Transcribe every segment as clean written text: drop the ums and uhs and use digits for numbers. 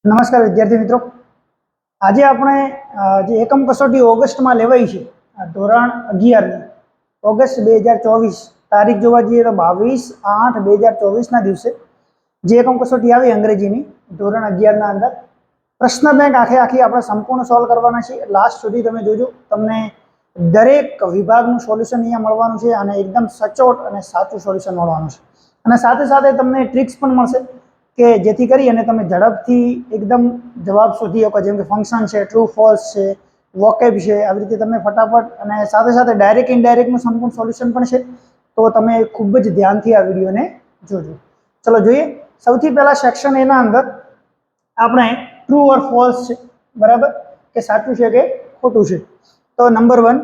નમસ્કાર વિદ્યાર્થી મિત્રો, આજે આપણે જે એકમ કસોટી ઓગસ્ટમાં લેવાઈ છે ધોરણ 11ની ઓગસ્ટ 2024 તારીખ જોવા જઈએ તો 22/8/2024ના દિવસે જે એકમ કસોટી આવી અંગ્રેજીની ધોરણ 11ના અંદર પ્રશ્ન બેંક આખી આપણે સંપૂર્ણ સોલ્વ કરવાના છે. લાસ્ટ સુધી તમે જોજો, તમને દરેક વિભાગનું સોલ્યુશન અહીંયા મળવાનું છે અને એકદમ સચોટ અને સાચું સોલ્યુશન મળવાનું છે. અને સાથે સાથે તમને ટ્રિક્સ પણ મળશે કે જેથી કરી અને તમે ઝડપથી એકદમ જવાબ શોધી શકો, જેમ કે ફંક્શન છે, ટ્રુ ફોલ્સ છે, વોકેબ છે. આવી રીતે તમે ફટાફટ અને સાથે સાથે ડાયરેક્ટ ઇનડાયરેક્ટનું સંપૂર્ણ સોલ્યુશન પણ છે, તો તમે ખૂબ જ ધ્યાનથી આ વિડીયોને જોજો. ચલો જોઈએ. સૌથી પહેલા સેક્શન એના અંદર આપણે ટ્રુ ઓર ફોલ્સ છે, બરાબર, કે સાચું છે કે ખોટું છે. તો number 1,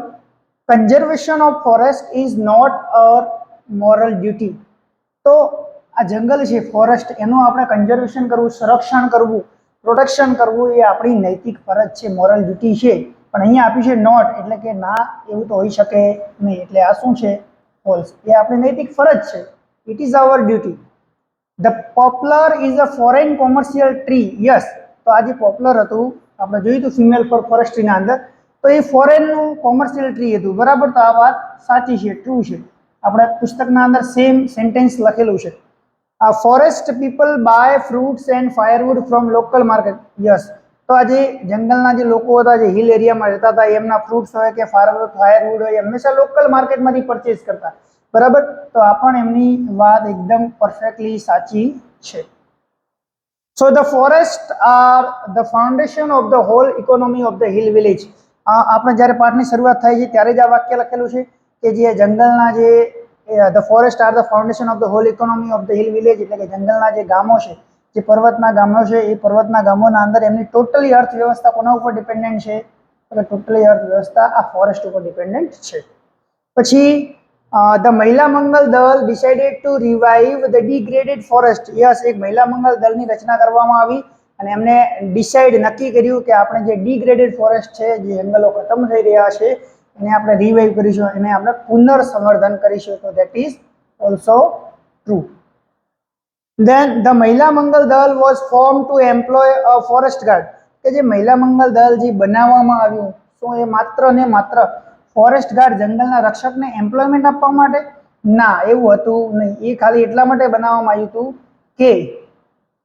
conservation of forest is not a moral duty. તો આ જંગલ છે, ફોરેસ્ટ, એનું આપણે કન્ઝર્વેશન કરવું, સંરક્ષણ કરવું, પ્રોટેક્શન કરવું એ આપણી નૈતિક ફરજ છે, મોરલ ડ્યુટી છે. પણ અહીંયા આપ્યું છે નોટ, એટલે કે ના, એવું તો હોઈ શકે નહીં. એટલે આ શું છે? ફોલ્સ. એ આપણી નૈતિક ફરજ છે. It is our duty. The poplar is a foreign commercial tree. Yes. તો આ જે પોપ્લર હતું, આપણે જોયું હતું ફિમેલ ફોર ફોરેસ્ટ્રીના અંદર, તો એ ફોરેનનું કોમર્શિયલ ટ્રી હતું, બરાબર. તો આ વાત સાચી છે, ટ્રુ છે. આપણે પુસ્તકના અંદર સેમ સેન્ટેન્સ લખેલું છે. Forest people buy fruits and firewood from local market. Yes. તો આજે જંગલના જે લોકો હતા, જે હિલ એરિયામાં રહેતા હતા, એમના ફ્રૂટ્સ હોય કે ફાયરવુડ હોય, હંમેશા લોકલ માર્કેટમાંથી પરચેઝ કરતા, બરાબર. તો આ પણ એમની વાત એકદમ પરફેક્ટલી સાચી છે. So the forest are the foundation of the whole economy of the hill village. આપણે જ્યારે પાઠની શરૂઆત થાય છે ત્યારે જ આ વાક્ય લખેલું છે કે જે જંગલના જે the forest are the foundation of the whole economy of the hill village, એટલે કે જંગલના જે ગામો છે, જે પર્વતના ગામો છે, એ પર્વતના ગામોના અંદર એમની ટોટલી અર્થવ્યવસ્થા કોના ઉપર ડિપેન્ડન્ટ છે? એટલે ટોટલી અર્થવ્યવસ્થા આ ફોરેસ્ટ ઉપર ડિપેન્ડન્ટ છે. પછી ધ મહિલા મંગલ દળ decided to revive the degraded forest. Yes, એક મહિલા મંગલ દળની રચના કરવામાં આવી અને એમને ડિસાઇડ નક્કી કર્યું કે આપણે જે ડિગ્રેડેડ ફોરેસ્ટ છે, જે જંગલો ખતમ થઈ રહ્યા છે, એને આપણે રિવાઇવ કરીશું, એને આપણે પુનર્સંવર્ધન કરીશું. તો that is also true. Then the મહિલા મંગલ દળ was formed to employ a forest guard. કે જે મહિલા મંગલ દળ જે બનાવવામાં આવ્યું, શું એ માત્ર ને માત્ર ફોરેસ્ટ ગાર્ડ, જંગલના રક્ષકને એમ્પ્લોયમેન્ટ આપવા માટે? ના, એવું હતું નહીં. એ ખાલી એટલા માટે બનાવવામાં આવ્યું હતું કે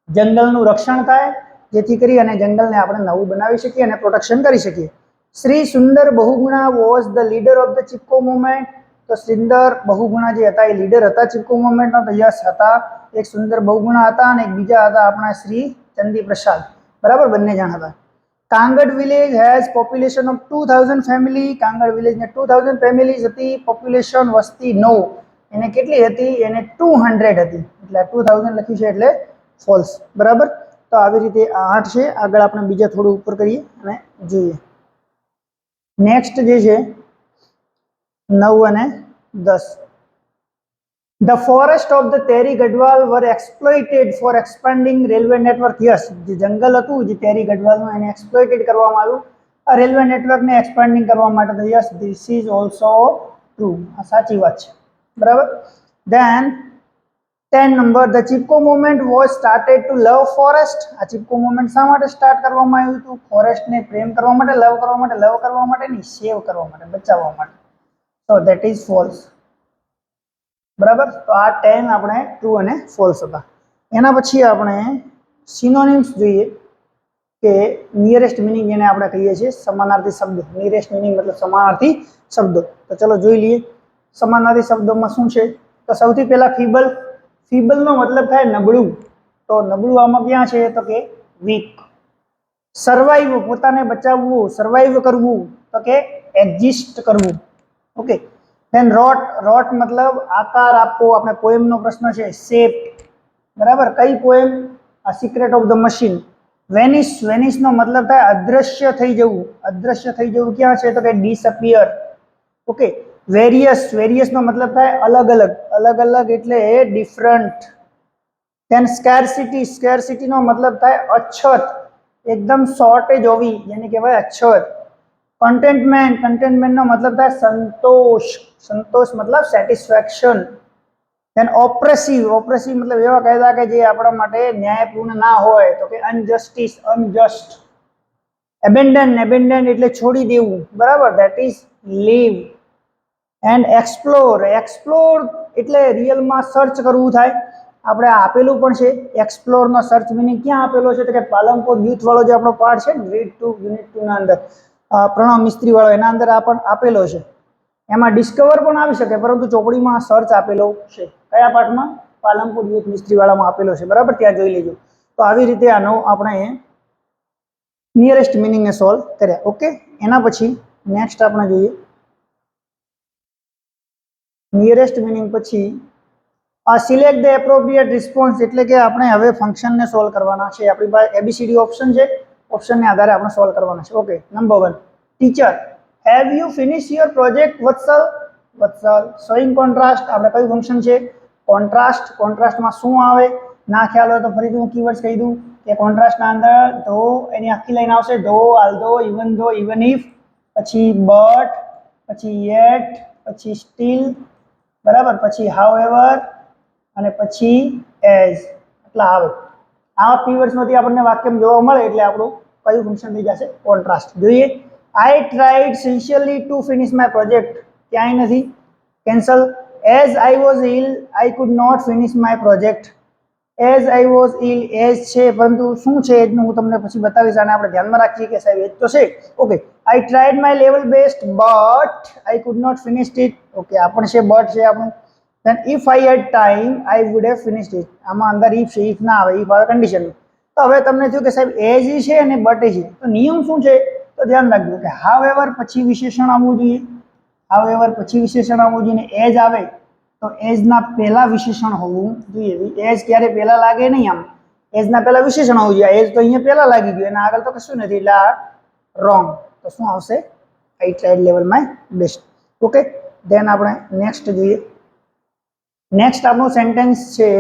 જંગલનું રક્ષણ થાય, જેથી કરી અને જંગલને આપણે નવું બનાવી શકીએ અને પ્રોટેક્શન કરી શકીએ. Shri Sundar Bahuguna was the leader of the Chipko movement. તો સુંદર બહુગુણા જે હતા એ લીડર હતા ચિપકો મુવમેન્ટના. તો યસ હતા. એક સુંદર બહુગુણા હતા અને એક બીજા હતા આપણા શ્રી ચંદી પ્રસાદ, બરાબર, બંને જણ હતા. Kangad village has population of 2000 family. Kangad વિલેજને 2000 ફેમિલીઝ હતી. પોપ્યુલેશન, વસ્તી 9. એને કેટલી હતી? એને 200 હતી. એટલે 2000 લખ્યું છે એટલે ફોલ્સ, બરાબર. તો આવી રીતે આ 8 છે. આગળ આપણે બીજા થોડું ઉપર કરીએ અને જોઈએ. નેક્સ્ટ જે છે 9 અને 10. The forest of the Tehri Gadwal were exploited for expanding railway network. Yes, જે જંગલ હતું, જે તેરી ગઢવાલનું, એને એક્સપ્લોઇટેડ કરવામાં આવ્યું આ રેલવે નેટવર્કને એક્સપાન્ડિંગ કરવા માટે. તો yes, this is also true. આ સાચી વાત છે, બરાબર. Then 10 number, the Chipko movement was started to love forest. આ ચિપકો મુવમેન્ટ શા માટે સ્ટાર્ટ કરવામાં આવ્યું હતું? ફોરેસ્ટને પ્રેમ કરવા માટે, લવ કરવા માટે. લવ કરવા માટે નહીં, સેવ કરવા માટે, બચાવવા માટે. તો ધેટ ઇઝ ફોલ્સ, બરાબર. તો આ 10 આપણે ટ્રુ અને ફોલ્સ હતા. એના પછી આપણે સિનોનિમ્સ જોઈએ કે નિયરેસ્ટ મિનિંગ, જેને આપણે કહીએ છીએ સમાનાર્થી શબ્દો. નિયરેસ્ટ મિનિંગ મતલબ સમાનાર્થી શબ્દો. તો ચલો જોઈ લઈએ સમાનાર્થી શબ્દોમાં શું છે. તો સૌથી પહેલા ફીબલ. ફીબલનો મતલબ થાય નબળું. તો નબળું આમાં ક્યાં છે? તો કે વીક. સર્વાઈવ, પોતાને બચાવવું, સર્વાઈવ કરવું, તો કે એક્ઝિસ્ટ કરવું. ઓકે. ધેન રોટ. રોટ મતલબ આકાર આપવો. આપણે પોએમનો પ્રશ્ન છે, શેપ, બરાબર. કઈ પોએમ? આ secret of the machine. Vanish. વેનિશનો મતલબ થાય અદ્રશ્ય થઈ જવું. અદ્રશ્ય થઈ જવું ક્યાં છે? તો કે ડિસઅપિયર. ઓકે. વેરિયસ. વેરિયસનો મતલબ થાય અલગ અલગ. અલગ અલગ એટલે ડિફરન્ટ. Than scarcity. સ્કેરસિટીનો મતલબ થાય અછત, એકદમ શોર્ટેજ હોવી, જેને કહેવાય અછત. કન્ટેન્ટમેન્ટ. કન્ટેન્ટમેન્ટનો મતલબ થાય સંતોષ. સંતોષ મતલબ સેટિસ્ફેક્શન. देन ऑप्रेसिव मतलब एवा कायदा के जे आपणा माटे न्यायपूर्ण ना होय तो के अनजस्टिस अनजस्ट एबेन्डन એટલે છોડી દેવું બરાબર that is leave and explore એટલે રિયલ માં સર્ચ કરવું થાય આપણે આપેલું પણ છે एक्सप्लोर નો સર્ચ મીનિંગ ક્યાં આપેલો છે તો કે પાલનપુર યુથ વાળો જે આપણો પાર્ટ છે રીડ ટુ યુનિટ 2 ના અંદર પ્રણવ મિસ્ત્રી વાળો એના અંદર આપેલો છે એમાં ડિસ્કવર પણ આવી શકે પરંતુ ચોપડીમાં સર્ચ આપેલો છે કયા પાર્ટમાં પાલનપુર યુથ મિસ્ત્રી વાળામાં આપેલો છે બરાબર ત્યાં જોઈ લેજો તો આવી રીતે આનો આપણે નિયરેસ્ટ મીનિંગ ને સોલ્વ કર્યા ઓકે એના પછી નેક્સ્ટ આપણે જોઈએ નિયરેસ્ટ મીનિંગ પછી સિલેક્ટ ધ એપ્રોપ્રિએટ રિસ્પોન્સ એટલે કે આપણે હવે ફંક્શન ને સોલ્વ કરવાના છે આપણી પાસે એબીસીડી ઓપ્શન છે ઓપ્શન ને આધારે આપણે સોલ્વ કરવાના છે okay number 1 teacher have you finish your project Vatsal showing contrast આપણે કયું ફંક્શન છે કોન્ટ્રાસ્ટ માં શું આવે ના ખ્યાલ હોય તો ફરીથી હું કીવર્ડ્સ કહી દઉં કે કોન્ટ્રાસ્ટ ના અંદર ધો એની આખી લાઈન આવશે ધો આલ્ધો ઇવન ઇફ પછી બટ પછી યેટ પછી સ્ટીલ બરાબર પછી હાઉએવર અને પછી એઝ એટલા આવે આ કીવર્ડ્સ માંથી આપણને વાક્યમાં જોવા મળે એટલે આપણું કયું ફંક્શન થઈ જશે કોન્ટ્રાસ્ટ જોઈએ I tried sincerely to finish my project ક્યાંય નથી cancel as I was ill I could not finish my project as I was ill as છે પરંતુ શું છે એનું હું તમને પછી બતાવીશ આને આપણે ધ્યાનમાં રાખીએ કે સાહેબ એ તો છે okay I tried my level best but I could not finish it okay આ પણ છે but છે આપણું then if I had time I would have finished it આમાં અંદર if છે if ના આવે if આવે કન્ડિશન તો હવે તમને થયું કે સાહેબ as છે અને but છે તો નિયમ શું છે તો ध्यान રાખજો કે હાઉએવર પછી વિશેષણ આવવું જોઈએ હાઉએવર પછી વિશેષણ આવવું જોઈએ એજ આવે તો એજ ના પહેલા વિશેષણ હોવું જોઈએ એજ ક્યારે પહેલા લાગે નહીં આમ એજ ના પહેલા વિશેષણ હોવું જોઈએ એજ તો અહીંયા પહેલા લાગી ગયું એના આગળ તો કશું નથી એટલે આ રોંગ તો શું આવશે આઈ tried level my best okay then આપણે નેક્સ્ટ જોઈએ નેક્સ્ટ આપણું સેન્ટેન્સ છે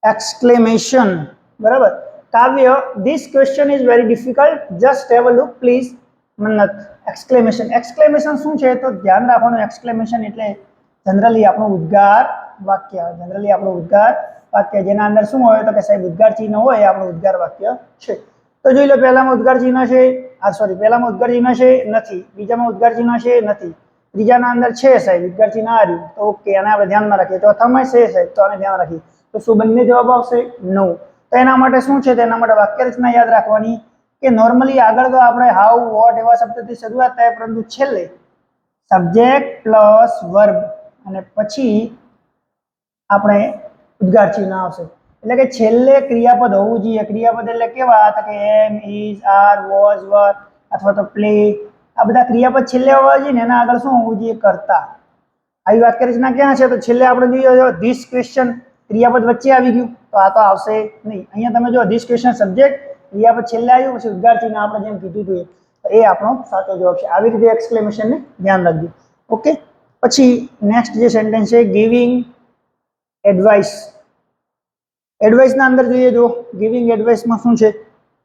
એક્સક્લેમેશન બરાબર કાવ્ય this question is very difficult just have a look please Mannat exclamation શું છે તો ધ્યાન રાખવાનું એક્સક્લેમેશન એટલે जनरली આપણું ઉદ્ગાર વાક્ય જેના અંદર શું હોય તો કે સાહેબ ઉદ્ગાર ચિહ્ન હોય એ આપણું ઉદ્ગાર વાક્ય છે તો જોઈ લો પહેલામાં ઉદ્ગાર ચિહ્ન છે પહેલામાં ઉદ્ગાર ચિહ્ન છે નથી બીજામાં ઉદ્ગાર ચિહ્ન છે નથી ત્રીજાના અંદર છે સાહેબ ઉદ્ગાર ચિહ્ન આ રહ્યું તો ઓકે આને આપણે ધ્યાનમાં રાખીએ ચોથામાં છે સાહેબ તો આને ધ્યાન રાખીએ તો શું બંને જવાબ આવશે નો તો એના માટે શું છે તેના માટે વાક્ય રચના યાદ રાખવાની કે નોર્મલી આગળ તો આપણે હાઉ વોટ એવા શબ્દથી શરૂઆત થાય પરંતુ છેલ્લે સબ્જેક્ટ પ્લસ વર્બ અને પછી આપણે ઉદ્ગાર ચિહ્ન આવશે એટલે કે છેલ્લે ક્રિયાપદ હોવું જોઈએ ક્રિયાપદ એટલે કેવા તો કે એમ ઇઝ આર વોઝ વર અથવા તો પ્લે આ બધા ક્રિયાપદ છેલ્લે હોવા જોઈએ ને એના આગળ શું હોવું જોઈએ કરતા આવી વાક્ય રચના ક્યાં છે તો છેલ્લે આપણે જોઈએ ધીસ ક્વેશ્ચન ક્રિયાપદ વચ્ચે આવી ગયું તો આ તો આવશે નહીં અહીંયા તમે જો ધીસ ક્વેશ્ચન સબ્જેક્ટ ક્રિયાપદ છેલ્લે આવ્યું પછી ઉદ્ગાર ચિહ્ન આપણે જેમ કીધું હતું તો એ આપણો સાચો જવાબ છે આવી રીતે એક્સક્લેમેશન ને ધ્યાન રાખજો ઓકે પછી નેક્સ્ટ જે સેન્ટેન્સ છે ગિવિંગ એડવાઇસ એડવાઇસના અંદર જોઈએ જો ગિવિંગ એડવાઇસમાં શું છે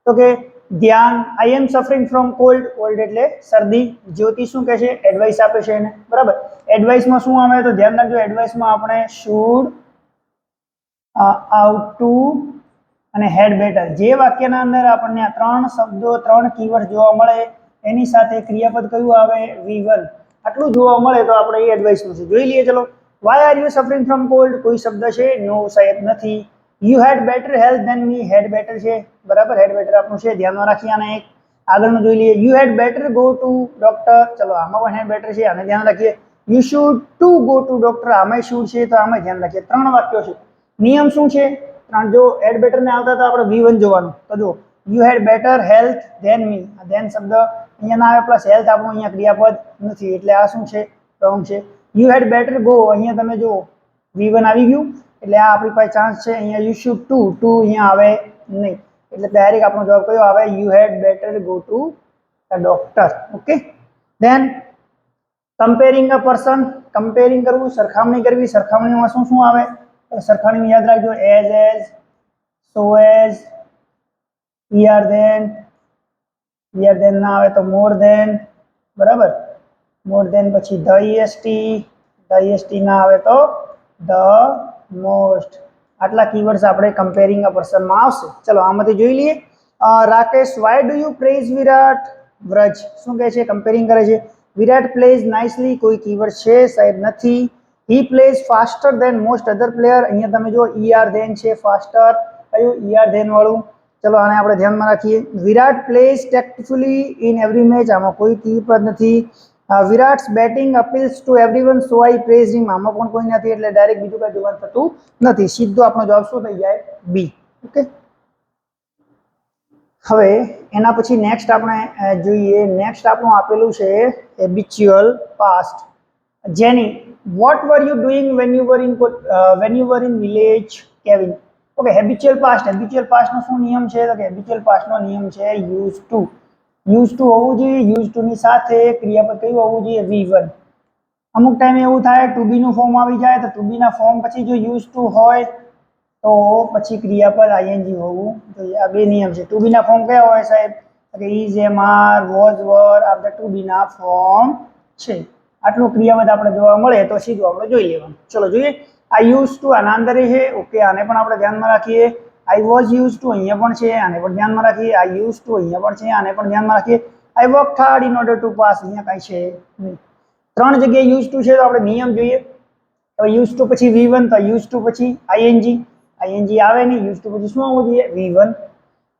તો કે ધ્યાન આઈ એમ સફરિંગ ફ્રોમ કોલ્ડ એટલે શરદી જ્યોતિ શું કહે છે એડવાઇસ આપે છે એને બરાબર એડવાઇસમાં શું આવે તો ધ્યાન રાખજો એડવાઇસમાં આપણે શુડ આઉટ ટુ અને હેડ બેટર જે વાક્યના અંદર આપણને આ ત્રણ શબ્દો ત્રણ કીવર્ડ જોવા મળે એની સાથે ક્રિયાપદ કયું આવે V1 આટલું જોવા મળે તો આપણે એ એડવાઇસનું છે જોઈ લઈએ ચલો why are you suffering from cold કોઈ શબ્દ છે નો સાહેબ નથી you had better health than me had better છે બરાબર હેડ બેટર આપણું છે ધ્યાનમાં રાખીએ આને એક આગળનું જોઈ લઈએ you had better go to doctor ચલો આમાં પણ હેડ બેટર છે આને ધ્યાન રાખીએ you should to go to doctor આમાં શુડ છે તો આમાં ધ્યાન રાખીએ ત્રણ વાક્યો છે નિયમ શું છે જો હેડ બેટર ને આવતા તો આપણે V1 જોવાનું તો જો you had better health than me than શબ્દ અહીંયા ના આવે પ્લસ હેલ્થ આપણું અહીંયા ક્રિયાપદ નથી એટલે આ શું છે રોંગ છે યુ હેડ બેટર ગો અહીંયા તમે જો V1 આવી ગયું એટલે આ આપણી પાસે ચાન્સ છે અહીંયા યુ શુડ ટુ અહીંયા આવે નહીં એટલે ડાયરેક્ટ આપણો જવાબ કયો આવે you had better go to the doctor okay then comparing a person comparing કરવું સરખામણી કરવી સરખામણીમાં શું શું આવે સરખામણી યાદ રાખજો as so as here then ના આવે તો મોર ધેન બરાબર મોર ધેન પછી ધ EST ના આવે તો ધ મોસ્ટ. આટલા કીવર્ડ્સ આપણે કમ્પેરિંગ અ પર્સનમાં આવશે. ચલો આમાંથી જોઈ લઈએ. Rakesh, why do you praise Virat? Vraj શું કહે છે? કમ્પેરિંગ કરે છે. વિરાટ પ્લેઝ નાઇસલી, કોઈ કીવર્ડ છે? સાહેબ નથી. He plays faster than most other player. અહીંયા તમે જો ER ધેન છે, ફાસ્ટર કયું ER ધેન વાળું. ચલો આને આપણે ધ્યાનમાં રાખીએ. વિરાટ પ્લેઝ ટેક્ટફુલી ઇન એવરી મેચ. આમાં કોઈ કીવર્ડ નથી. વિરાટ્સ બેટિંગ અપીલ્સ ટુ એવરીવન સો આઈ પ્રેઝ હિમ. આમાં પણ કોઈ નથી એટલે ડાયરેક્ટ બીજું કઈ જોવાનું થતું નથી. સીધો આપણો જવાબ શું થઈ જાય? બી. ઓકે. હવે એના પછી નેક્સ્ટ આપણે જોઈએ. નેક્સ્ટ આપણું આપેલું છે હેબિચ્યુઅલ પાસ્ટ. જેની, what were you doing when you were in village? Kevin. Okay, habitual past. Habitual પાસ્ટનો શું નિયમ છે? તો કે હેબિચ્યુઅલ પાસ્ટનો નિયમ છે યુઝ ટુ. યુઝ ટુ હોવું જોઈએ. યુઝ ટુ ની સાથે ક્રિયાપદ કયું હોવું જોઈએ? V1. અમુક ટાઈમે એવું થાય ટુ બી નું ફોર્મ આવી જાય તો ટુ બી ના ફોર્મ પછી જો યુઝ ટુ હોય તો પછી ક્રિયાપદ આઈએનજી હોવું જોઈએ. આ બે નિયમ છે. ટુ બી ના ફોર્મ કયા હોય સાહેબ? ઇઝ, એમ, આર, વોઝ, વર આ બધા ટુ બી ના ફોર્મ છે. આટલું ક્રિયાપદ આપણે જોવા મળે તો સીધું આપણે જોઈ લેવાનું. ચલો જોઈએ. આ યુઝ ટુ આના અંદર છે. ઓકે, આને પણ આપણે ધ્યાનમાં રાખીએ. આઈ વોઝ યુઝ ટુ અહીંયા પણ છે, આને પણ ધ્યાનમાં રાખીએ. આઈ યુઝ ટુ અહીંયા પણ છે, આને પણ ધ્યાનમાં રાખીએ. I work hard in order to pass. અહીંયા કાંઈ છે નહીં. ત્રણ જગ્યાએ યુઝ ટુ છે તો આપણે નિયમ જોઈએ. હવે યુઝ ટુ પછી V1 તો યુઝ ટુ પછી આઈએનજી. આઈએનજી આવે નહીં. યુઝ ટુ પછી શું આવવું જોઈએ? V1.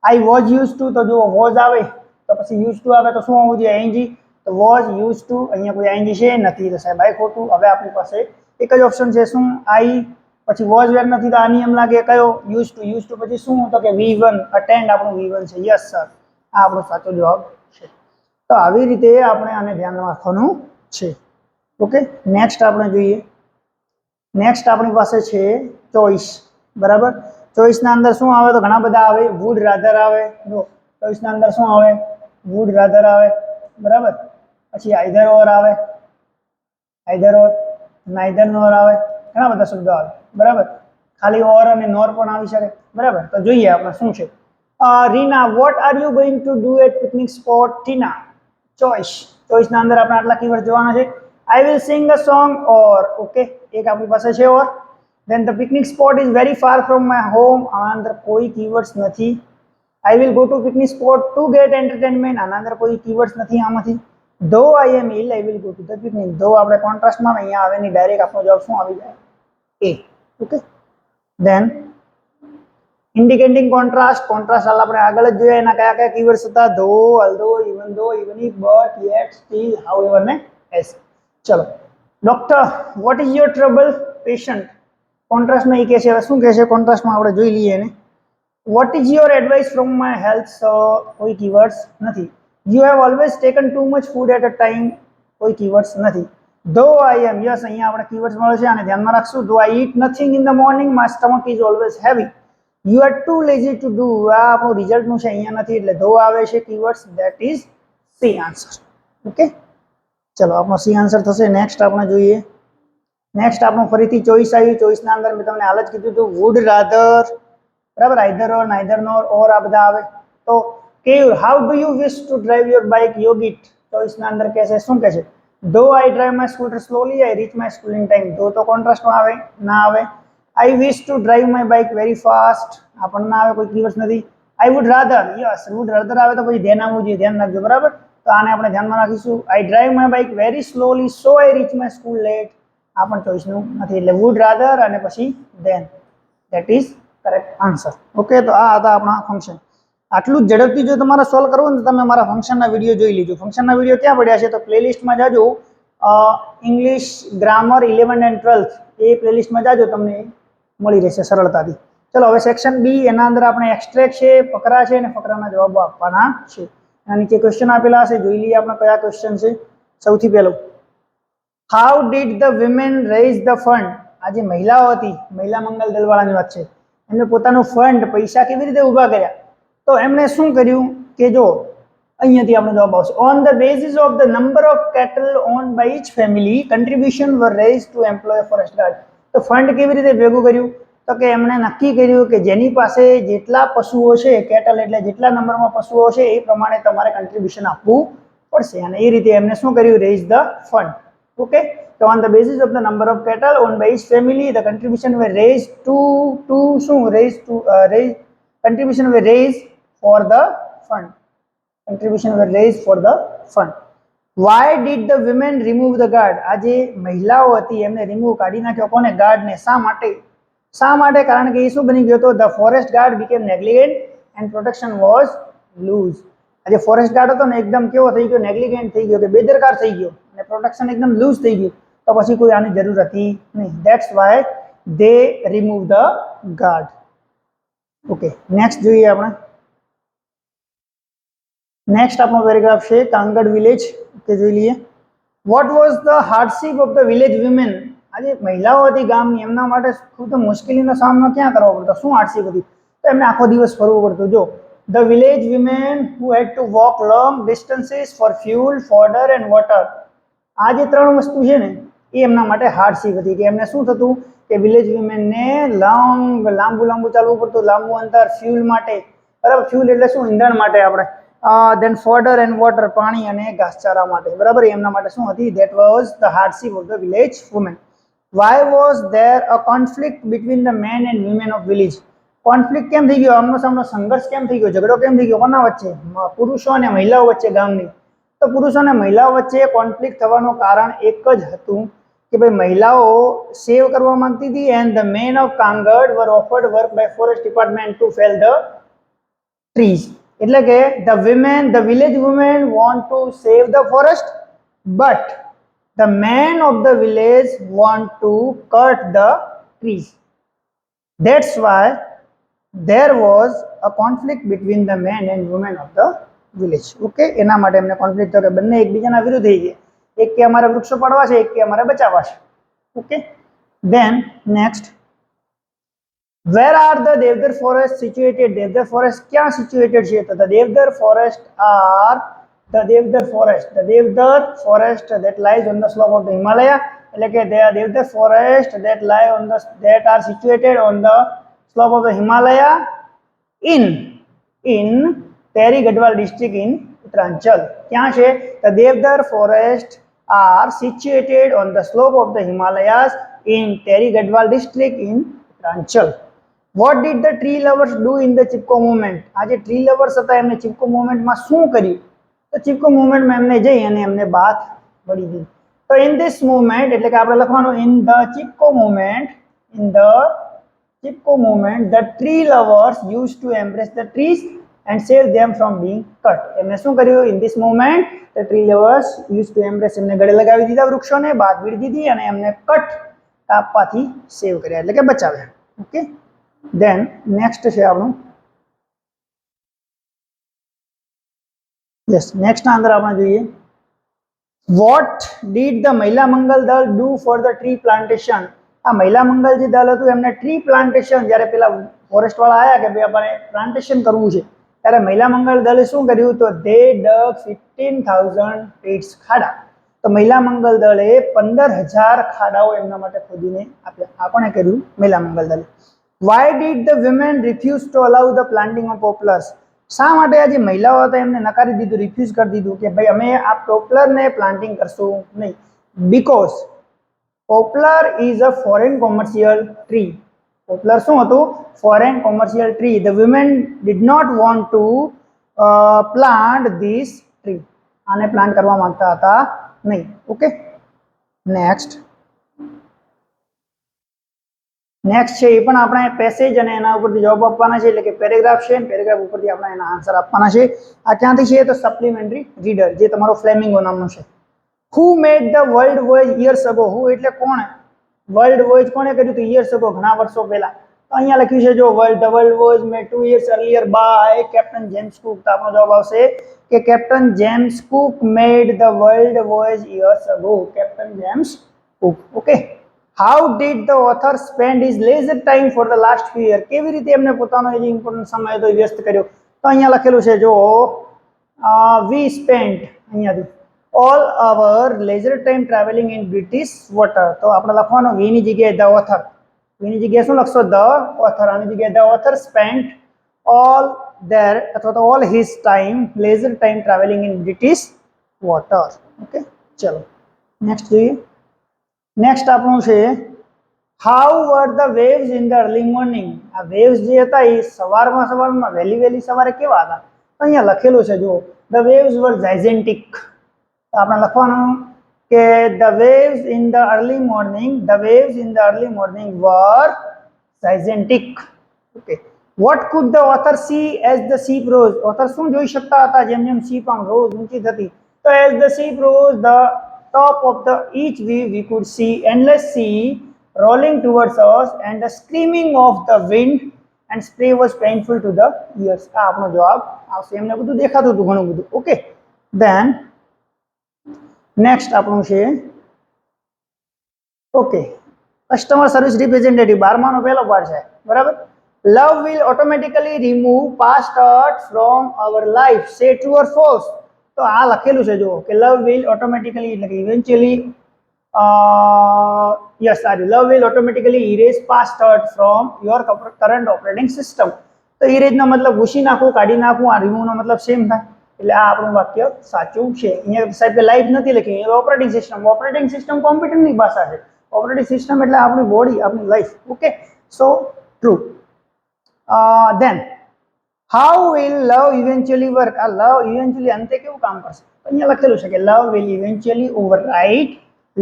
I was use to તો જો વોઝ આવે તો પછી યુઝ ટુ આવે તો શું આવવું જોઈએ? આઈએનજી. તો વોઝ યુઝ ટુ. અહીંયા કોઈ આઈએનજી છે નથી તો સાહેબ આઈ ખોટું. હવે આપણી પાસે એક જ ઓપ્શન છે. શું? આઈ પછી વોઝ વેર નથી તો આ નિયમ લાગે કયો? Use to. યુઝ ટુ પછી શું? તો કે V1. અટેન્ડ આપણું V1 છે. યસ સર, આ આપણો સાચો જવાબ છે. તો આવી રીતે આપણે આને ધ્યાનમાં રાખવાનું છે. ઓકે, નેક્સ્ટ આપણે જોઈએ. નેક્સ્ટ આપણી પાસે છે ચોઇસ. બરાબર. ચોઇસના અંદર શું આવે? તો ઘણા બધા આવે. વુડ રાધર આવે. જો ચોઇસના અંદર શું આવે? વુડ રાધર આવે. બરાબર. પછી આઈધર ઓર આવે. આઈધર ઓર, નાઈધર નોર આવે. ઘણા બધા શબ્દો આવે. બરાબર. ખાલી ઓર અને નોર પણ આવી શકે. બરાબર. તો જોઈએ આપણે શું છે. Reena, what are you going to do at picnic spot? Tina. Choice. ચોઇસના અંદર આપણે આટલા કીવર્ડ જોવાના છે. I will sing a song or. Okay, એક આપણી પાસે છે or. Then the picnic spot is very far from my home. આના અંદર કોઈ કીવર્ડ્સ નથી. I will go to picnic spot to get entertainment. આના અંદર કોઈ કીવર્ડ્સ નથી આમાંથી. Though I am ill, I will go to the picnic. though આપણે કોન્ટ્રાસ્ટમાં અહીંયા આવે નહીં, ડાયરેક્ટ આપણો જવાબ શું આવી જાય? A. Okay. Then indicating contrast. Contrast હાલ આપણે આગળ જ જોયા. એના કયા કયા કીવર્ડ્સ હતા? though, although, even though, even if, but, yet, still, however ને as. ચલો. Doctor, what is your trouble? Patient. કોન્ટ્રાસ્ટમાં એ કહે છે. હવે શું કહે છે કોન્ટ્રાસ્ટમાં આપણે જોઈ લઈએ એને. What is your advice from my health? કોઈ કીવર્ડ્સ નથી. You have always taken too much food at a time. કોઈ કીવર્ડ્સ નથી. ધો આઈ એમ. યસ, અહીંયા આપણે કીવર્ડ્સ મળે છે, આને ધ્યાનમાં રાખશું. Though I eat nothing in the morning, my stomach is always heavy. You are too lazy to do. આ આપણું રિઝલ્ટનું છે, અહીંયા નથી એટલે ધો આવે છે keywords. That is C answer. Okay, ચલો આપણો સી આન્સર થશે. નેક્સ્ટ આપણે જોઈએ. નેક્સ્ટ આપણું ફરીથી ચોઇસ આવ્યું. ચોઇસના અંદર મેં તમને હાલ જ કીધું હતું વુડ રાધર. બરાબર. Either or, neither nor, or આ બધા આવે. તો કે how do you wish to drive your bike? Yogit. ચોઇસના અંદર કહે છે શું કહે છે? Though I drive my scooter slowly, I reach my school in time. Though તો કોન્ટ્રાસ્ટમાં આવે, ના આવે. I wish to drive my bike very fast. આપણને ના આવે, કોઈ કીવર્ડ્સ નથી. I would rather. Yes, would rather આવે તો પછી ધ્યાન આવવું જોઈએ. ધ્યાન રાખજો. બરાબર. તો આને આપણે ધ્યાનમાં રાખીશું. I drive my bike very slowly so I reach my school late. આ પણ ચોઇસનું નથી એટલે વુડ રાધર અને પછી then. That is correct answer. Okay, તો આ હતા આપણા ફંક્શન. આટલું જ ઝડપથી જો તમારે સોલ્વ કરવું ને તો તમે મારા ફંક્શનના વિડીયો જોઈ લીધો. ફંક્શનના વિડીયો ક્યાં પડ્યા છે? તો પ્લેલિસ્ટમાં જાજો. ઇંગ્લિશ ગ્રામર 11 and 12 એ પ્લેલિસ્ટમાં જાજો, તમને મળી રહેશે સરળતાથી. ચલો હવે સેક્શન બી. એના અંદર આપણે એક્સ્ટ્રેક્ટ છે, ફકરા છે અને ફકરાના જવાબો આપવાના છે. એના નીચે ક્વેશ્ચન આપેલા હશે, જોઈ લઈએ આપણે કયા ક્વેશ્ચન છે. સૌથી પહેલો, how did the women raise the fund? આ જે મહિલાઓ હતી, મહિલા મંગલ દળવાળાની વાત છે, એમને પોતાનું ફંડ પૈસા કેવી રીતે ઊભા કર્યા? તો એમણે શું કર્યું કે જો અહીંયાથી આપણો જવાબ આવશે. On the basis of the number of cattle on by each family, contribution were raise to employ forest guard. તો ફંડ કેવી રીતે ભેગું કર્યું? તો કે એમણે નક્કી કર્યું કે જેની પાસે જેટલા પશુઓ છે, કેટલ એટલે જેટલા નંબરમાં પશુઓ છે એ પ્રમાણે તમારે કન્ટ્રીબ્યુશન આપવું પડશે. અને એ રીતે એમને શું કર્યું? Raise the fund. Okay, So on the basis of the number of cattle owned by each family, the contribution were raised contribution were raised for the fund. Contribution were raised for the fund. Why did the women remove the guard? આજે મહિલાઓ હતી એમને remove કાઢી નાખ્યો કોને? Guard ને. શા માટે? કારણ કે એ શું બની ગયો હતો? The forest guard became negligent and protection was loose. આજે ફોરેસ્ટ ગાર્ડ હતો ને એકદમ કેવો થઈ ગયો? નેગ્લિજન્ટ થઈ ગયો, કે બેદરકાર થઈ ગયો, અને પ્રોટેક્શન એકદમ લૂઝ થઈ ગયું, તો પછી કોઈ આની જરૂર હતી નહીં. That's why they remove the guard. Okay, next જોઈએ આપણે. નેક્સ્ટ આપણો પેરેગ્રાફ છે કાંગડ વિલેજ. કે જોઈ લઈએ. What was the hardship of the village women? આજે મહિલાઓ હતી ગામની, એમના માટે ખૂબ મુશ્કેલીનો સામનો ક્યાં કરવો પડતો? શું હાર્ડશીપ હતી? તો એમને આખો દિવસ ફરવું પડતું. જો the village women who had to walk long distances for fuel, fodder and water. આ જે ત્રણ વસ્તુ છે ને એ એમના માટે હાર્ડશીપ હતી, કે એમને શું થતું કે વિલેજ વિમેનને લાંબુ ચાલવું પડતું, લાંબુ અંતર ફ્યુલ માટે, બરાબર. ફ્યુલ એટલે શું? ઈંધણ માટે આપણે. then fodder and water, પાણી અને ઘાસચારા માટે, બરાબર. એમના માટે શું હતી? that was the hardship of the village women. Why was there a conflict between the men and women of village? Conflict કેમ થઈ ગયો? આમનો સામનો સંઘર્ષ કેમ થઈ ગયો? ઝઘડો કેમ થઈ ગયો? કોના વચ્ચે? પુરુષો અને મહિલાઓ વચ્ચે ગામની. તો પુરુષો અને મહિલાઓ વચ્ચે કોન્ફ્લિક્ટ થવાનું કારણ એક જ હતું કે ભાઈ મહિલાઓ સેવ કરવા માંગતી હતી, and the men of Kangad were offered work by forest department to fell the trees. એટલે કે the village women want to save the forest, but the men of the village want to cut the trees. That's why there was a conflict between the men and women of the village. Okay, એના માટે એમને conflict થયો કે બંને એકબીજાના વિરુદ્ધ થઈ ગયા. એક કે અમારે વૃક્ષો પાડવા છે, એક કે અમારે બચાવવા છે. Okay, then next, where are the Devdar forest situated? Devdar forest ક્યાં situated છે? તો the Devdar forest that lies on the slope of the Himalaya. એટલે કે Devdar forest that are situated on the slope of the Himalaya in Tehri Gadwal district in Uttaranchal. ક્યાં છે? The Devdar forest are situated on the slope of the Himalayas in Tehri Gadwal district in Uttaranchal. What did the tree lovers do in the Chipko movement? આજે tree lovers હતા એમને ચિપકો મુવમેન્ટમાં શું કર્યું? તો ચિપકો મુવમેન્ટમાં એમને જઈ અને એમને બાથ મળી દીધી. તો in this movement એટલે કે આપણે લખવાનું in the Chipko movement, the tree lovers used to embrace the trees and save them from being cut. એમને શું કર્યું? in this movement the tree lovers used to embrace, એમને ગળે લગાવી દીધા વૃક્ષોને, બાદ વીડી દીધી અને એમને કાપવાથી સેવ કર્યા, એટલે કે બચાવ્યા. ઓકે, then next છે આપણું. યસ, નેક્સ્ટ આન્સર આપણે જોઈએ. what did the મહિલા મંગલ દળ do for the tree plantation? આ મહિલા મંગલ જે દળ હતું એમને ટ્રી પ્લાન્ટેશન, જ્યારે પેલા ફોરેસ્ટ વાળા આયા કે ભાઈ આપણે પ્લાન્ટેશન કરવું છે, ત્યારે મહિલા મંગલ દળે શું કર્યું? તો they dug 15,000 pits, ખાડા. તો મહિલા મંગલ દળે 15,000 ખાડાઓ એમના માટે ખોદીને આપ્યા. આ પણ કર્યું મહિલા મંગલ દળે. Why did the women refuse to allow the planting of poplars? શા માટે આજે મહિલાઓ હતા એમને નકારી દીધું, રિફ્યુઝ કરી દીધું કે ભાઈ અમે આ પોપ્લરને પ્લાન્ટિંગ કરશું નહીં? Because poplar is a foreign commercial tree. Poplar શું હતું? Foreign commercial tree. The women did not want to plant this tree. આને પ્લાન્ટ કરવા માંગતા હતા નહીં. ઓકે, નેક્સ્ટ છે એ પણ આપણે પેસેજ અને એના ઉપરથી જવાબ આપવાના છે, એટલે કે પેરેગ્રાફ છે, પેરેગ્રાફ ઉપરથી આપણે એના આન્સર આપવાના છે. આ ક્યાંથી છે? તો સપ્લિમેન્ટરી રીડર, જે તમારો ફ્લેમિંગો નામનો છે. Who made the world voice years ago? Who એટલે કોણ? વર્લ્ડ વોઇસ કોણે કર્યું? તો યર્સ અગો, ઘણા વર્ષો પહેલા. તો અહીંયા લખ્યું છે જો the world voice made 2 years earlier by captain James Cook. તો આપણો જવાબ આવશે કે captain James Cook made the world voice years ago. Captain James Cook. Okay, how did the author spend his leisure time for the last few year? કેવી રીતે એમને પોતાનો જે ઇમ્પોર્ટન્ટ સમય હતો એ વ્યસ્ત કર્યો? તો અહીંયા લખેલું છે જો વી સ્પેન્ટ, અહીંયાથી all our leisure time travelling in British water. તો આપણે લખવાનું વીની જગ્યાએ ધ ઓથર, વીની જગ્યાએ શું લખશો? The author. આની જગ્યાએ the author spent all their અથવા તો all his time leisure time travelling in British water. Okay, ચલો નેક્સ્ટ જોઈએ. નેક્સ્ટ આપણું છે how were the waves in the early morning. આ વેવ્સ જે હતા એ સવારમાં વહેલી સવારે કેવા હતા? તો અહીંયા લખેલું છે જુઓ, ધ વેવ્સ વર જાયઝેન્ટિક. તો આપણે લખવાનું કે the waves in the early morning were gigantic. Okay. What could the author see as the ship rose? Author શું જોઈ શકતા હતા જેમ જેમ શીપ આમ રોઝ ઊંચી થતી? તો as the ship rose the top of the each wave we could see endless sea rolling towards us and the screaming of the wind and spray was painful to the ears. આ આપણો જવાબ આવશે. એમને બધું દેખાતું હતું ઘણું બધું. ઓકે. ધેન નેક્સ્ટ આપણું છે ઓકે કસ્ટમર સર્વિસ રિપ્રેઝેન્ટેટિવ. 12માનો પહેલો પાર્ટ છે બરાબર. Love will automatically remove past hurt from our life. Say true or false? તો આ લખેલું છે જુઓ કે લવ વિલ ઓટોમેટિકલી એટલે કે eventually love will automatically erase past hurt from your current operating system. તો ઇરેઝનો મતલબ ભૂસી નાખવું, કાઢી નાખવું. આ રિમૂવનો મતલબ સેમ થાય. એટલે આ આપણું વાક્ય સાચું છે. અહીંયા સાહેબ લાઈફ નથી લખી, અહીંયા ઓપરેટિંગ સિસ્ટમ કોમ્પ્યુટરની ભાષા છે. ઓપરેટિંગ સિસ્ટમ એટલે આપણી બોડી, આપણી life. Okay, so true. Then how will love eventually work? આ લવ ઇવેન્ચ્યુઅલી અંતે કેવું કામ કરશે? અહીંયા લખેલું છે કે love will eventually override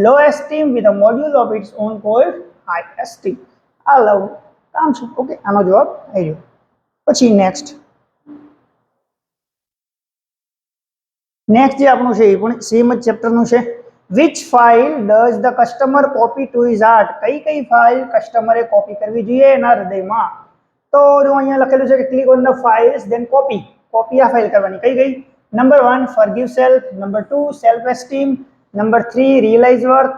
low esteem with a module of its own called high esteem. આ લવ કામ છે. ઓકે, આનો જવાબ આવી ગયો. પછી નેક્સ્ટ જે આપણું છે એ પણ સેમ જ ચેપ્ટરનું છે. Which file does the customer copy to his heart? કઈ ફાઇલ કસ્ટમરે કોપી કરવી જોઈએ એના હૃદયમાં? તો જો અહીંયા લખેલું છે કે click on the files then copy આ ફાઇલ કરવાની. કઈ? Number 1 forgive self, number 2 self esteem, number 3 realise worth.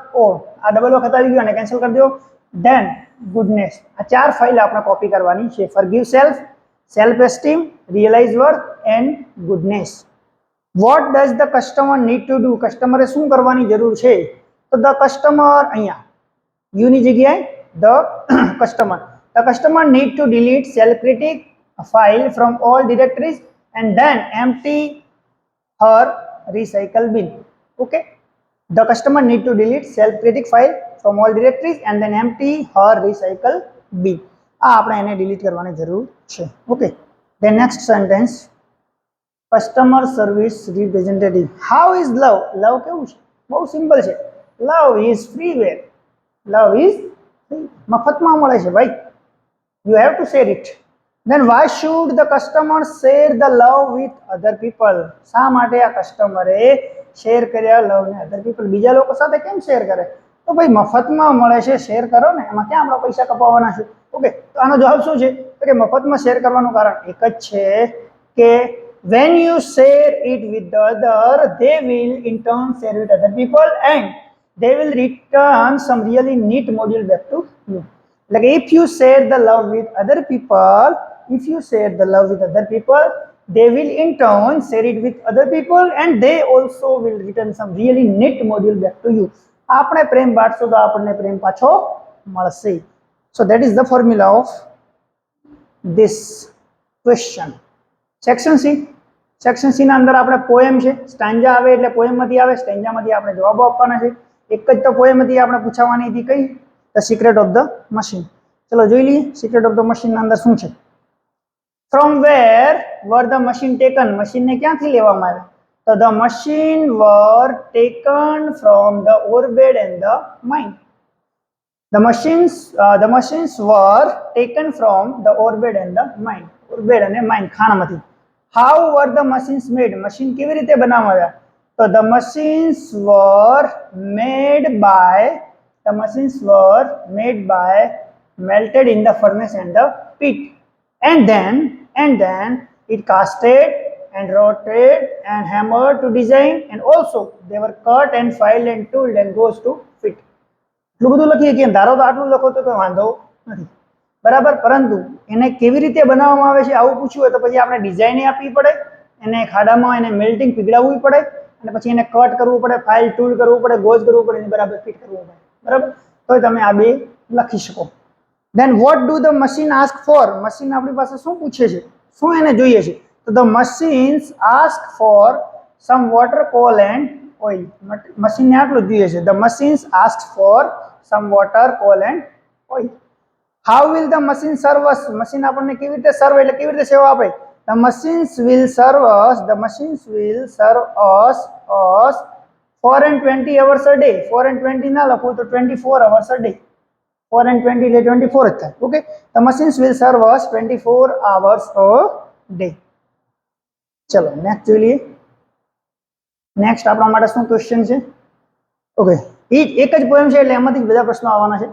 આ ડબલ વખત આવી ગયું અને કેન્સલ કરી દો. Then goodness. આ 4 ફાઇલ આપણે કોપી કરવાની છે. Forgive self, self esteem, realise worth and goodness. What does the customer need to do? કસ્ટમરે શું કરવાની જરૂર છે? તો ધ કસ્ટમર, અહીંયા યુની જગ્યાએ the customer. The customer need to delete self-critic file from all directories and then empty her recycle bin. Okay. The customer need to delete self-critic file from all directories and then empty her recycle bin. આ આપણે એને delete કરવાની જરૂર છે. Okay. Then next sentence. Customer service representative. How is love? Love કેવું છે? બહુ simple છે. Love is freeware. Love is free. મફતમાં મળે છે ભાઈ. You have to share it. Then why should the customer share the love with other people? શા માટે આ કસ્ટમરે શેર કર્યા લવ ને અધર પીપલ? બીજા લોકો સાથે કેમ શેર કરે? તો ભાઈ મફતમાં મળે છે, શેર કરો ને, એમાં ક્યાં આપણા પૈસા કપાવવાના છે? ઓકે, તો આનો જવાબ શું છે? તો કે મફતમાં શેર કરવાનું કારણ એક જ છે કે when you share it with the other, they will in turn share with other people and they will return some really neat module back to you. Like if you share the love with other people, they will in turn share it with other people and they also will return some really neat module back to you. આપણે પ્રેમ બાંટશો તો આપણને પ્રેમ પાછો મળશે. So that is the formula of this question. Section C ના અંદર આપણે poem છે, stanza આવે એટલે પોએમમાંથી આવે, સ્ટાન્જામાંથી આપણે જવાબો આપવાના છે. એક જ તો પોએમમાંથી આપણે પૂછવાની હતી કઈ? The secret of the machine. ચલો જોઈ લઈએ સિક્રેટ ઓફ ધ મશીન ના અંદર શું છે. From where were the machine taken? મશીનને ક્યાંથી લેવામાં આવે? તો the machine were taken from the ore bed and the mine. The machines were taken from the orbed and the mine. Orbed અને mine ખાણમાંથી. How were the machines made? Machine કેવી રીતે બનાવવામાં આવ્યા? તો the machines were made by melted in the furnace and the pit, and then it casted and rotated and hammered to design, and also they were cut and filed and tooled and goes to fit. એટલું બધું લખીએ કે ધારો તો આટલું લખો તો કોઈ વાંધો નથી બરાબર, પરંતુ એને કેવી રીતે બનાવવામાં આવે છે આવું પૂછ્યું હોય તો પછી આપણે ડિઝાઇન આપવી પડે, એને ખાડામાં એને મેલ્ટિંગ પીગળાવવું પડે અને પછી એને કટ કરવું પડે, ફાઇલ ટૂલ કરવું પડે, ગોઝ કરવું પડે, એને બરાબર ફિટ કરવું પડે બરાબર, તો તમે આ બે લખી શકો. Then what do the machine ask for? Machine આપણી પાસે શું પૂછે છે, શું એને જોઈએ છે? તો the machines ask for some water, coal and oil. મશીનને આટલું જ જોઈએ છે. The machines ask for some water, coal and oil. How will the machine serve us? Machine આપણને કેવી રીતે સર્વ એટલે કેવી રીતે સેવા આપે? The machines will serve us us 4 and 20 hours a day. 4 and 20 ના લખો તો 24 hours a day. 4 and 20 એટલે 24 જ થાય. Okay, the machines will serve us 24 hours a day. ચલો નેક્સ્ટ જોઈ લઈએ. નેક્સ્ટ આપણા માટે શું ક્વેશ્ચન છે? ઓકે, એક જ પોએમ છે એટલે એમાંથી બધા પ્રશ્નો આવવાના છે.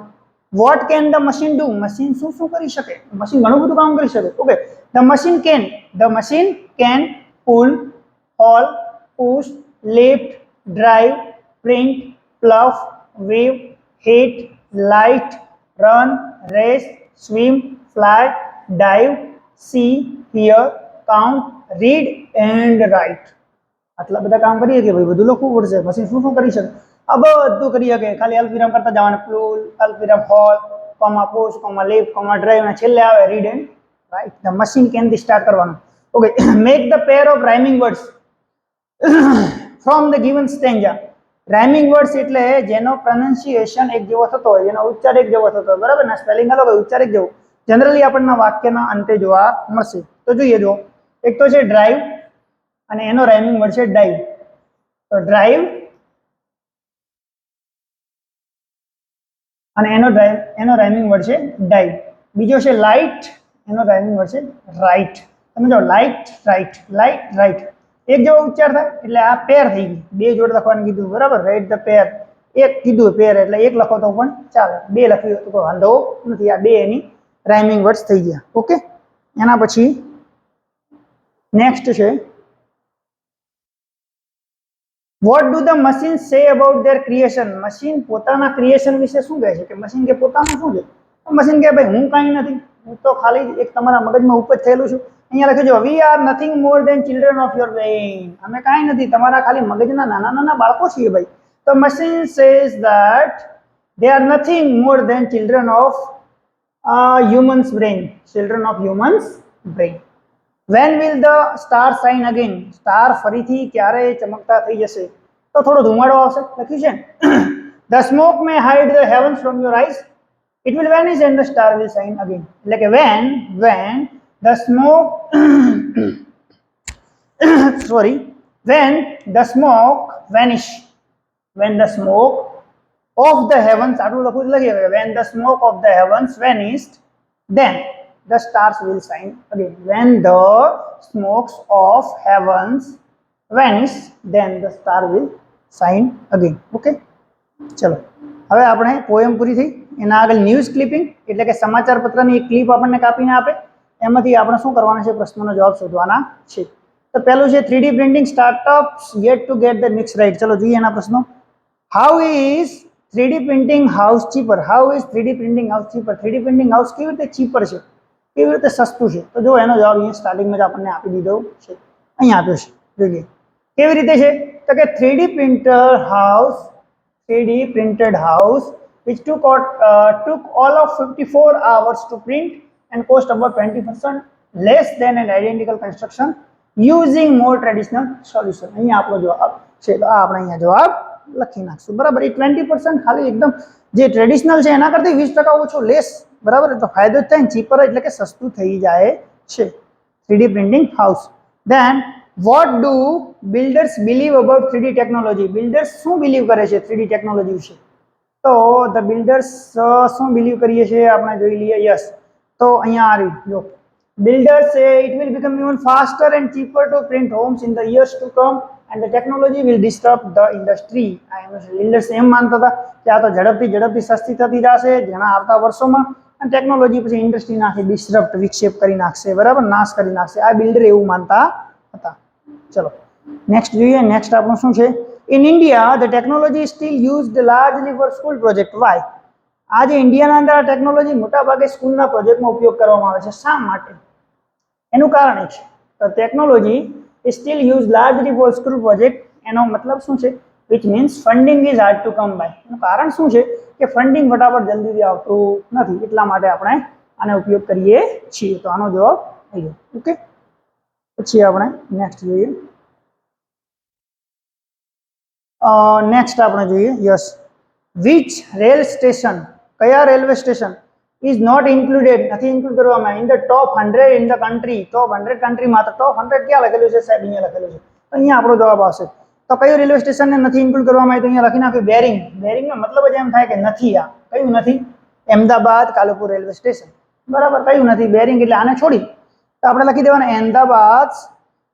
What can the machine do? Machine શું શું કરી શકે? મશીન ઘણું બધું કામ કરી શકે. Okay, the machine can pull, haul, push, lift, drive, print, plough, wave, hit, light, run, race, swim, fly, dive, see, hear, count, read and write. આટલા બધા કામ કરીએ કે ભાઈ બધું લખવું પડશે. મશીન શું શું કરી શકે? આ બધું કરી શકે. ખાલી અલ્પવિરામ કરતા જવાનું. પ્લુલ, અલ્પવિરામ, haul, comma, push, comma, lift, comma, drive અને છેલ્લે આવે read and write. The machine can થી સ્ટાર્ટ કરવાનું. ઓકે, make the pair of rhyming words from the given stanza. Rhyming words એટલે જેનો પ્રોનાઉન્સિએશન એક જેવો થતો હોય, જેનો ઉચ્ચાર એક જેવો થતો હોય, બરાબર ને? સ્પેલિંગ અલગ હોય, ઉચ્ચાર એક જેવો. જનરલી આપણને વાક્યના અંતે જોવા મળશે. તો જોઈએ, જો એક તો છે ડ્રાઈવ અને એનો રાઇમિંગ વર્ડ છે ડાઈવ. તો ડ્રાઈવ અને એનો રાઇમિંગ વર્ડ છે ડાઈવ. બીજો છે લાઇટ, એનો રાઇમિંગ વર્ડ છે રાઇટ. તમે જો લાઇટ રાઇટ, લાઇટ રાઇટ એક જેવો ઉચ્ચાર થાય એટલે આ પેર થઈ ગઈ. બે જોડે લખવાનું કીધું, બરાબર? રાઇટ ધ પેર, એક કીધું પેર એટલે એક લખો તો પણ ચાલે, બે લખ્યું તો વાંધો નથી. આ બે એની રાઇમિંગ વર્ડ્સ થઈ ગયા. ઓકે, એના પછી નેક્સ્ટ છે what do the machine say about their creation? Machine પોતાના ક્રિએશન વિશે શું કહે છે? કે મશીન કે પોતાનું શું છે? મશીન કે ભાઈ હું કાંઈ નથી, હું તો ખાલી એક તમારા મગજમાં ઉપજ થયેલું છું. અહીંયા લખ્યું છે we are nothing more than children of your brain. અમે કાંઈ નથી, તમારા ખાલી મગજના નાના નાના બાળકો છીએ ભાઈ. તો machine says that they are nothing more than children of humans brain. When will the star shine again? Star ફરીથી ક્યારે ચમકતા થઈ જશે? તો થોડો ધુમાડો આવશે, લખ્યું છે. The smoke may hide the heavens from your eyes, it will vanish and the star will shine again. એટલે કે when the smoke when the smoke vanish, when the smoke of the heavens, આટલું લખવું લખીએ, when the smoke of the heavens vanished, then the stars will shine again. When the smokes of heavens vanish, then the star will shine again. Okay, ચલો હવે આપણે poem પૂરી થઈ. એના આગળ news clipping એટલે કે સમાચાર પત્રની એક ક્લિપ આપણને કાપીને આપે, એમાંથી આપણે શું કરવાના છે? પ્રશ્નનો જવાબ શોધવાના છે. તો પહેલું છે 3D printing startups yet to get the mix right. ચલો જોઈએ એના પ્રશ્નો. How is 3D printing house cheaper? How is 3D printing house cheaper? 3D printing house કેવી રીતે cheaper છે, કેવી રીતે સસ્તું છે? તો જો એનો જવાબ અહીંયા સ્ટાર્ટિંગમાં જ આપણને આપી દીધો છે, અહીંયા આપ્યો છે. જોઈએ કેવી રીતે છે. તો કે 3D printed house which took all of 54 hours to print and cost about 20% less than an identical construction using more traditional solution. અહીંયા આપણો જવાબ છે. તો આ આપણે અહીંયા જવાબ લખી નાખશું, બરાબર? એ 20% ખાલી એકદમ જે ટ્રેડિશનલ છે એના કરતાં 20% ઓછું, લેસ, બરાબર? તો ફાયદો જ થાય ને, ચીપર એટલે કે સસ્તું થઈ જાય છે 3D printing house. Then what do builders believe about 3D technology? Builders શું બિલીવ કરે છે 3D ટેકનોલોજી વિશે? તો ધ બિલ્ડર્સ શું બિલીવ કરીએ છીએ આપણે જોઈ લઈએ. યસ, તો અહીંયા આ રહ્યું જો, builders say it will become even faster and cheaper to print homes in the years to come and the technology will disrupt the industry. Builders એમ માનતા હતા કે આ તો ઝડપથી સસ્તી થતી જશે જેના આવતા વર્ષોમાં, અને ટેકનોલોજી પછી ઇન્ડસ્ટ્રી નાખી ડિસ્ટરપ્ટ, વિક્ષેપ કરી નાખશે, બરાબર? નાશ કરી નાખશે. આ બિલ્ડર એવું માનતા હતા. ચલો નેક્સ્ટ જોઈએ. નેક્સ્ટ આપણું શું છે? In India, the technology is still used largely for school project. Why? આજે ઇન્ડિયાના અંદર આ ટેકનોલોજી મોટાભાગે સ્કૂલના પ્રોજેક્ટમાં ઉપયોગ કરવામાં આવે છે. શા માટે? એનું કારણ એ છે તો technology is still used largely for school project. એનો મતલબ શું છે? which means funding is hard to come by. એનું કારણ શું છે? કે ફંડિંગ ફટાફટ જલ્દીથી આવતું નથી, એટલા માટે આપણે આનો ઉપયોગ કરીએ છીએ. તો આનો જવાબ આવી ગયો. ઓકે, પછી આપણે નેક્સ્ટ જોઈએ. નેક્સ્ટ આપણે જોઈએ. યસ, વિચ રેલ સ્ટેશન, કયા railway station is not included, નથી ઇન્ક્લુડ કરવામાં in the top 100 in the country, top 100 કન્ટ્રીમાં. તો ટોપ 100 ક્યાં લખેલું છે સાહેબ? અહીંયા લખેલું છે. તો અહીંયા આપણો જવાબ આવશે. તો કયું રેલવે સ્ટેશનને નથી ઇન્ક્લુડ કરવામાં આવ્યું? તો અહીંયા લખી નાખ્યું બેરિંગ. બેરિંગનો મતલબ જ એમ થાય કે નથી. આ કયું નથી? Ahmedabad Kalupur railway station. બરાબર, કયું નથી? બેરિંગ. એટલે આને છોડી તો આપણે લખી દેવાનું Ahmedabad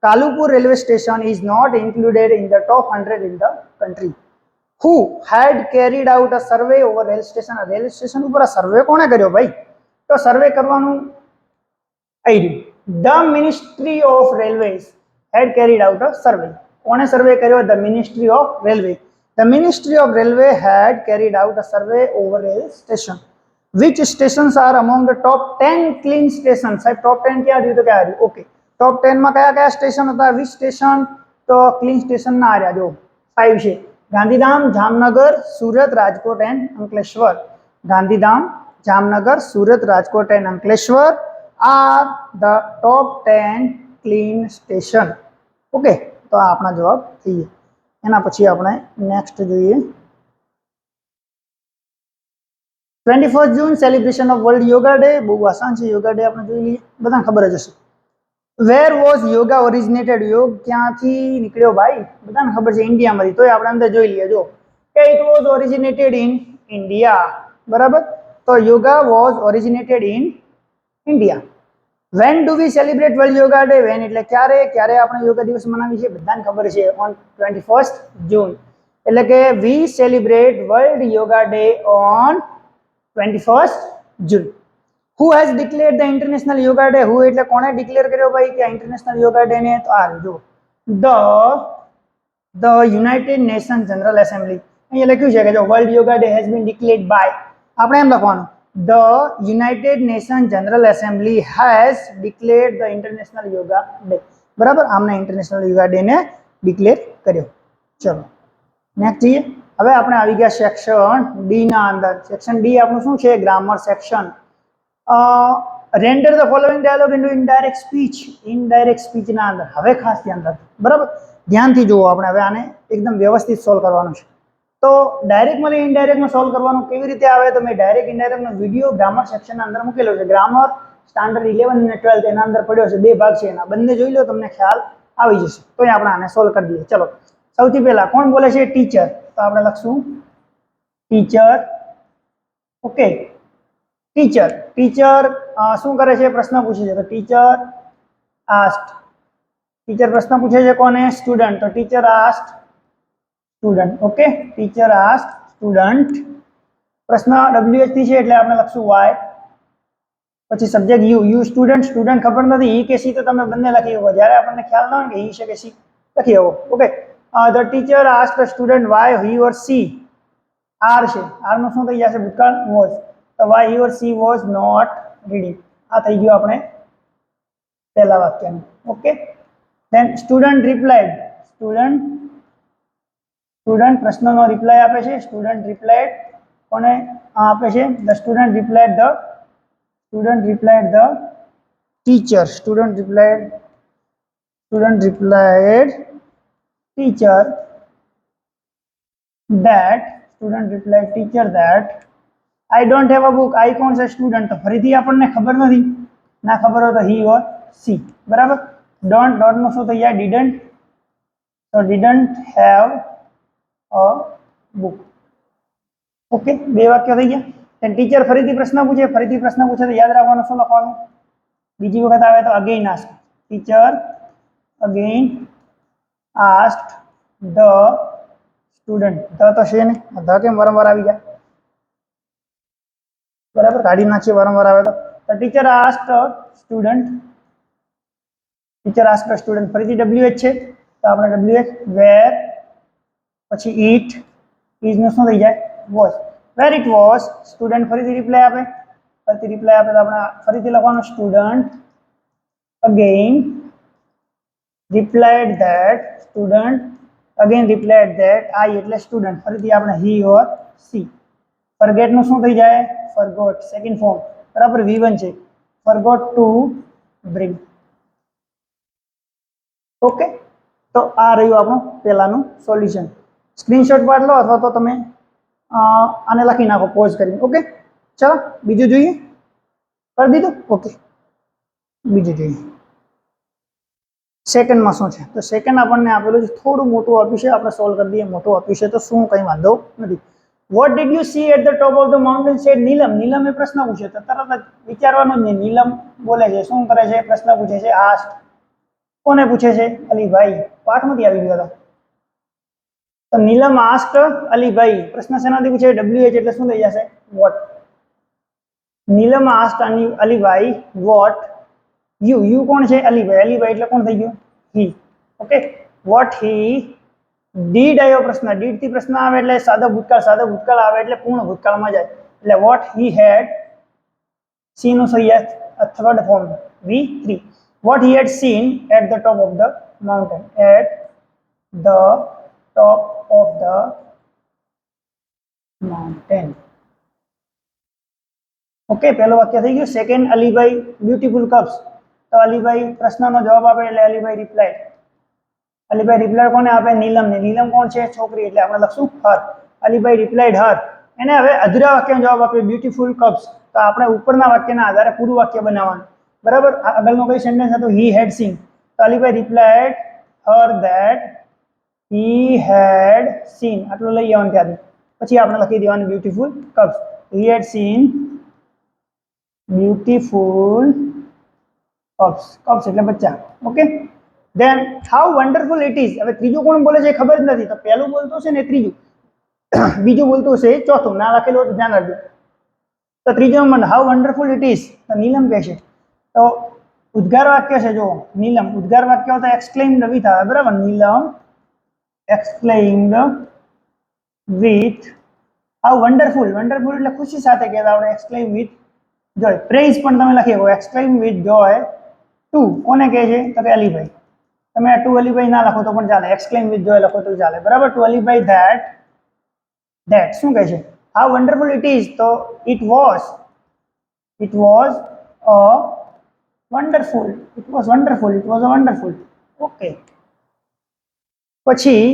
Kalupur railway station is not included in the top 100 in the country. Who had carried out a survey over rail station? Railway station ઉપર આ સર્વે કોણે કર્યો ભાઈ? તો સર્વે કરવાનું આવ્યું. The ministry of railways had carried out a survey. કોણે સર્વે કર્યો? The ministry of railway. The ministry of railway had carried out a survey over rail station. Which stations are among the top 10 clean stations? સાહેબ ટોપ 10 ક્યાં આવ્યું? તો ક્યાં આવ્યું? Okay, ટોપ 10 માં કયા કયા સ્ટેશન હતા? 20 સ્ટેશન. તો ક્લીન સ્ટેશન ના આવ્યા જો 5 છે. Gandhidham, Jamnagar, Surat, Rajkot and Ankleshwar. Gandhidham, Jamnagar, Surat, Rajkot and Ankleshwar are the top 10 clean station. Okay, તો આ આપણા જવાબ થઈ ગયા. એના પછી આપણે નેક્સ્ટ જોઈએ. 21 June celebration of world yoga day. બહુ આસાન છે યોગા ડે, આપણે જોઈ લઈએ, બધાને ખબર જ હશે. Where was yoga originated? યોગ ક્યાંથી નીકળ્યો ભાઈ? બધાને ખબર છે ઇન્ડિયામાંથી. તોય આપણે અંદર જોઈ લઈએ જો કે it was originated in India. બરાબર, તો yoga was originated in India. When do we celebrate world yoga day? When એટલે ક્યારે, ક્યારે આપણે યોગા દિવસ મનાવીએ છીએ? બધાને ખબર છે ઓન 21 જૂન. એટલે કે વી celebrate world yoga day on 21 June. Who has declared the international yoga day? Who એટલે કોણે ડિક્લેર કર્યો ભાઈ કે ઇન્ટરનેશનલ યોગા ડે ને? તો આ જો the United Nations General Assembly. અહીંયા લખ્યું છે કે જો world yoga day has been declared by, આપણે એમ લખવાનું the United Nations General Assembly has declared the international yoga day. બરાબર, આમને ઇન્ટરનેશનલ યોગા ડે ને ડિક્લેર કર્યો. ચલો નેક્સ્ટ જઈએ. હવે આપણે આવી ગયા સેક્શન ડી ના અંદર. સેક્શન ડી આપણું શું છે? Grammar section. Render the following dialogue into indirect speech. Indirect speech ના અંદર હવે ખાસ ધ્યાન રાખજો. બરાબર, ધ્યાનથી જુઓ. આપણે હવે આને એકદમ વ્યવસ્થિત સોલ્વ કરવાનું છે. તો ડાયરેક્ટમાંથી ઇનડાયરેક્ટમાં સોલ્વ કરવાનું કેવી રીતે આવે? તો મેં ડાયરેક્ટ ઇનડાયરેક્ટનો વિડીયો ગ્રામર સેક્શનના અંદર મૂકેલો છે. ગ્રામર સ્ટાન્ડર્ડ 11 અને 12 એના અંદર પડ્યો છે. 2 ભાગ છે એના, બંને જોઈ લો, તમને ખ્યાલ આવી જશે. તો આપણે આને સોલ્વ કરી દઈએ. ચલો, સૌથી પહેલા કોણ બોલે છે? ટીચર. તો આપણે લખશું ટીચર. Okay, teacher. ટીચર શું કરે છે? પ્રશ્ન પૂછે છે. તો ટીચર આસ્ક્ડ. ટીચર પ્રશ્ન પૂછે છે કોને? સ્ટુડન્ટ. તો teacher asked student. Okay, teacher asked student. પ્રશ્ન WH થી છે એટલે આપણે લખશું વાય. પછી subject you. You student. Student ખબર નથી ઈ કે સી, તો તમે બંને લખી શકો. જ્યારે આપણને ખ્યાલ ન હોય કે ઈ છે કે સી, લખી શકો. Okay, the teacher asked student why he or she. Are છે, આર નું શું થઈ જશે? ભૂતકાળ વોઝ. તો why he or she was not reading. આ થઈ ગયું આપણે પહેલા વાક્યનું. Okay, then student replied. Student પ્રશ્નનો રિપ્લાય આપે છે. સ્ટુડન્ટ રિપ્લાઇડ કોને આપે છે? The student replied the teacher. Student replied teacher that. Student replied teacher that I don't have a book. I કોણ છે? સ્ટુડન્ટ. તો ફરીથી આપણને ખબર નથી, ના ખબર હોય તો હી ઓર સી. બરાબર, ડોન્ટ. ડોન્ટ નું શું થઈ જાય? ડીડન્ટ. તો didn't have a book. Okay, 2 વાક્ય થઈ ગયા. ટીચર ફરીથી પ્રશ્ન પૂછે. ફરીથી પ્રશ્ન પૂછે તો યાદ રાખવાનું શું લખવાનું? બીજી વખત આવે તો again ask. Teacher again asked the student. The તો છે ને, ધ કેમ વારંવાર આવી જાય? બરાબર, કાઢી નાખીએ વારંવાર આવે તો. Teacher asked student. Teacher asked student. ફરીથી WH છે તો આપણે WH વેર, પછી ઇટ, ઇઝ નું શું થઈ જાય? Was. Were it was. Student ફરીથી રિપ્લાય આપે. તો આપણે ફરીથી લખવાનું student again replied that. Student again replied that. I એટલે સ્ટુડન્ટ. ફરીથી આપણે હી ઓર સી. ફરગેટ નું શું થઈ જાય? ફરગોટ. Second form. બરાબર, V1 છે. Forgot to bring. ઓકે, તો આ રહ્યું આપણું પહેલાનું સોલ્યુશન. સ્ક્રીનશોટ પાડ લો અથવા તો તમે આને લખી નાખો પોઝ કરીને. ઓકે, ચલો બીજું જોઈએ. કરી દીધું? ઓકે, બીજું જોઈએ. સેકન્ડમાં શું છે? તો સેકન્ડ આપણને આપેલું છે, થોડું મોટું આપ્યું છે, આપણે સોલ્વ કરી દઈએ. મોટું આપ્યું છે તો શું કંઈ વાંધો નથી. What did you see at the top of the mountain? Said Neelam. Neelam એ પ્રશ્ન પૂછે તો તરત જ વિચારવાનું જ નહીં. નીલમ બોલે છે, શું કરે છે? પ્રશ્ન પૂછે છે. આસ્ક કોને પૂછે છે? અલીભાઈ. પાઠમાંથી આવી ગયો હતો. તો નીલમ આસ્ક અલીભાઈ. પ્રશ્ન શેનાથી પૂછે? WH એટલે શું થઈ જશે? What. Neelam ask Alibhai what you કોણ છે? અલીભાઈ. અલીભાઈ એટલે કોણ થઈ ગયું? He. Okay, what he did આવ્યો પ્રશ્ન. ડીડ થી પ્રશ્ન આવે એટલે સાદો ભૂતકાળ. સાદો ભૂતકાળ આવે એટલે પૂર્ણ ભૂતકાળમાં જાય. એટલે વોટ હી હેડ, સી નું થઈ જાય third form V3. What he had seen at the top of the mountain. At the top of the mountain. Okay, પહેલું વાક્ય થઈ ગયું. Second, Alibhai beautiful cups. તો અલીભાઈ પ્રશ્નનો જવાબ આપે એટલે અલીભાઈ રિપ્લાય. અલીભાઈ રિપ્લાય કોને આપે? નીલમને. નીલમ કોણ છે? છોકરી, એટલે આપણે લખશું હર. અલીભાઈ રિપ્લાઇડ હર. એને હવે અધૂરા વાક્યનો જવાબ આપ્યો બ્યુટીફુલ કપ્સ. તો આપણે ઉપરના વાક્યના આધારે પૂરું વાક્ય બનાવવાનું. બરાબર. આગળનો કઈ સેન્ટેન્સ હતો? He had seen. તો Alibhai replied her that he had seen. આટલું લઈ આવવાનું ત્યાંથી. પછી આપણે લખી દેવાનું beautiful cups. He had seen beautiful cups. Cups એટલે બચ્ચા. Okay, then how wonderful it is. હવે ત્રીજું કોણ બોલે છે ખબર જ નથી. તો પહેલું બોલતો છે ને ત્રીજું, બીજું બોલતું છે ચોથું. ના લખેલું હોય તો ધ્યાન રાખજો. તો ત્રીજો number how wonderful it is. તો નીલમ કહે છે. તો ઉદ્ગાર વાક્ય છે. જો નીલમ ઉદ્ગાર વાક્ય તો એક્સક્લેમ્ડ વિથ આવે. બરાબર. Neelam exclaimed with how wonderful. Wonderful એટલે ખુશી સાથે કહેતા આપણે. એક્સક્લેમ વિથ જોય. પ્રેઝ પણ તમે લખી શકો. એક્સક્લેમ વિથ જોય ટુ કોને કહે છે? તો કે અલીભાઈ. તમે ટુ અલીભાઈ ના લખો તો પણ ચાલે. એક્સક્લેમ વિથ જોય લખો તો ચાલે. બરાબર. ટુ અલીભાઈ ધેટ શું કહે છે? How wonderful it is. તો it was a wonderful. It was wonderful. It was a wonderful. Okay, પછી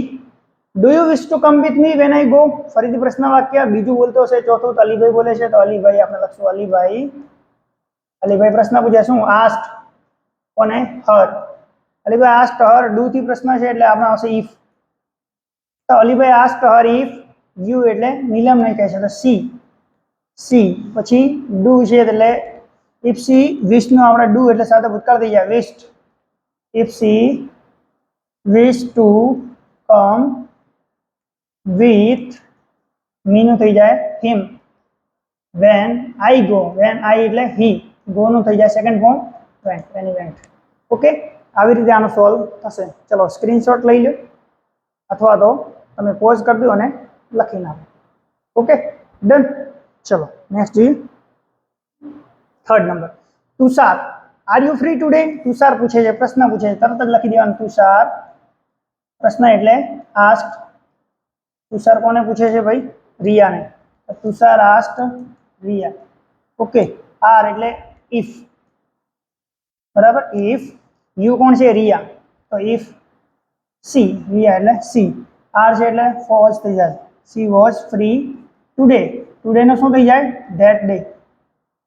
do you wish to come with me when I go. ફરીથી પ્રશ્ન વાક્ય. બીજું બોલતો હશે, ચોથું તો અલીભાઈ બોલે છે. તો અલીભાઈ આપણે લખશું અલીભાઈ. અલીભાઈ પ્રશ્ન પૂછે શું? આસ્ક કોને? હર. Alibhai ask Har. ડુ થી પ્રશ્ન છે એટલે આપણે આવશે ઇફ. તો Alibhai ask Har if you એટલે નીલમ નહીં કહે છે તો સી. પછી ડુ છે એટલે ઇફ સી વિશ નું આપણે ડુ એટલે સાથે ભૂતકાળ થઈ જાય wished. If she wish to come with me નું થઈ જાય him. When I go. When I એટલે હી. ગો નું થઈ જાય second form went. When went. Okay, આવી રીતે આનો સોલ્વ થશે. ચલો સ્ક્રીનશોટ લઈ લો અથવા તો તમે પોઝ કરી દો અને લખી નાખો. Okay, done. ચલો નેક્સ્ટ જોઈએ. Third number, Tushar are you free today. Tushar પૂછે છે, પ્રશ્ન પૂછે છે. તરત જ લખી દેવાનું તુષાર. પ્રશ્ન એટલે આસ્ક. તુષાર કોને પૂછે છે ભાઈ? રિયાને. Tushar ask Riya. Okay, are એટલે ઇફ. બરાબર. ઇફ યુ કોણ છે? રિયા. તો ઇફ સી. રિયા એટલે સી. આર છે એટલે વોઝ થઈ જાય. She was free today. Today નો શું થઈ જાય? That day.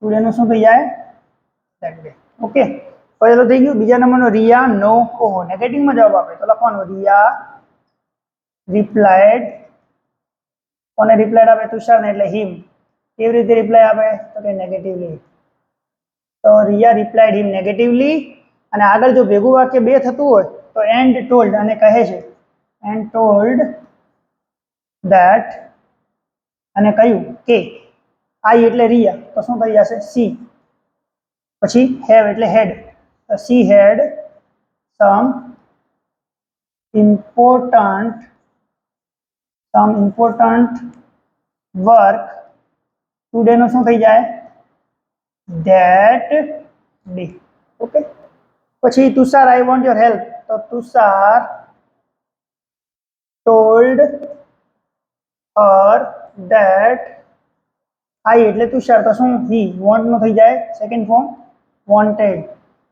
ટુડે નો શું થઈ જાય? That day. ઓકે, પહેલો થઈ ગયું. બીજા નંબરનો રિયા નો. ઓહો, નેગેટિવમાં જવાબ આપે તો લખવાનું રિયા રિપ્લાઇડ. કોને રિપ્લાઇડ આપે? તુષારને એટલે હિમ. કેવી રીતે રિપ્લાય આપે? તો કે નેગેટિવલી. તો રિયા રિપ્લાઇડ હિમ નેગેટિવલી. અને આગળ જો ભેગું વાક્ય બે થતું હોય તો એન્ડ ટોલ્ડ અને કહે છે એન્ડ ટોલ્ડ ધેટ અને કહ્યું કે આઈ એટલે રિયા તો શું થઈ જશે? સી. પછી હેવ એટલે હેડ. તો she had some important work today નો શું થઈ જાય? That day. ઓકે, પછી Tushar I want your help. તો Tushar told her that I એટલે તુષાર તો શું? હી. વોન્ટ નો થઈ જાય second form wanted.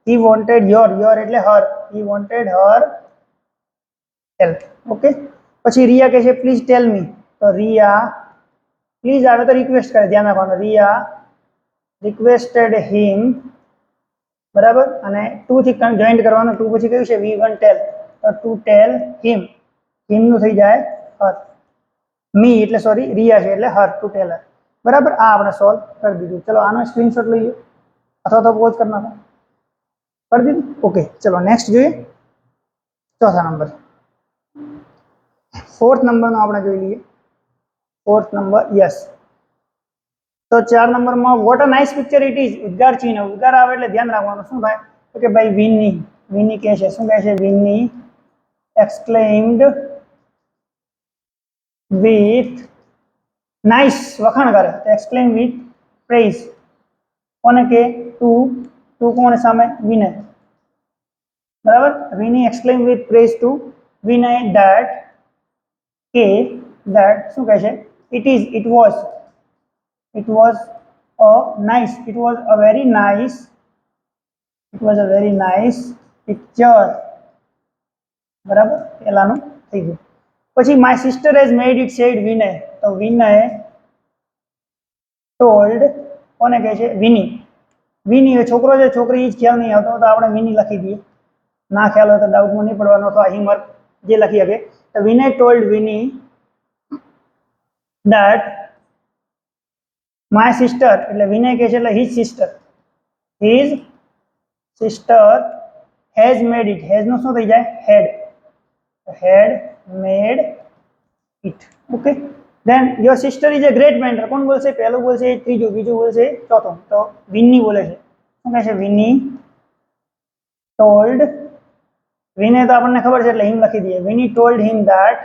He wanted your. Your એટલે her. He wanted her help. Okay, પછી રિયા કહે છે પ્લીઝ ટેલ મી. તો રિયા પ્લીઝ આવે તો રિક્વેસ્ટ કરે, ધ્યાન રાખવાનું, રિયા રિક્વેસ્ટેડ હિમ, બરાબર, અને ટુ થી જોઈન્ટ કરવાનું, ટુ પછી કયું છે V1 ટેલ, તો ટુ ટેલ હિમ, હિમ નું થઈ જાય હર, મી એટલે સોરી રિયા છે એટલે હર, ટુ ટેલ હર, બરાબર. આ આપણે સોલ્વ કરી દીધું. ચલો આનો સ્ક્રીનશોટ લઈએ અથવા તો પોઝ કરી નાખો, કરી દીધું. ઓકે, ચલો નેક્સ્ટ જોઈએ, ચોથા નંબર, ફોર્થ નંબરનો આપણે જોઈ લઈએ. Fourth number, yes. તો 4 નંબરમાં what a nice picture it is, ઉદ્ગાર ચિહ્ન, ઉદ્ગાર આવે એટલે ધ્યાન રાખવાનું, શું થાય તો કે ભાઈ વિની, વિની કહે છે, શું કહે છે, વિની exclaimed with નાઇસ, વખાણ કરે, exclaim with praise, કોને કે ટુ કોણ સામે વિનય, બરાબર. વિની exclaim with praise to Vinay that કે that શું કહે છે, it was a nice, it was a very nice picture, બરાબર. પેલાનું થઈ ગયું. પછી my sister has made it said વિનય, તો વિનય told, કોને કહે છે વિની, વિની છોકરો છે છોકરી જ ખ્યાલ નહીં આવતો તો આપણે વિની લખી દઈએ, ના ખ્યાલ હોય તો ડાઉટમાં નહીં પડવાનો, તો હિમર જે લખી શકે. તો Vinay told Vini that my sister, એટલે વિનય કહે છે એટલે his sister has made it, has નું શું થઈ જાય had made it. Okay, then your sister is a great mentor, કોણ બોલશે, પહેલું બોલશે ત્રીજું, બીજું બોલશે ચોથું, તો વિની બોલે છે, શું કહે છે, વિની told, વિનય તો આપણને ખબર છે એટલે હિમ લખી દઈએ, વિની told him that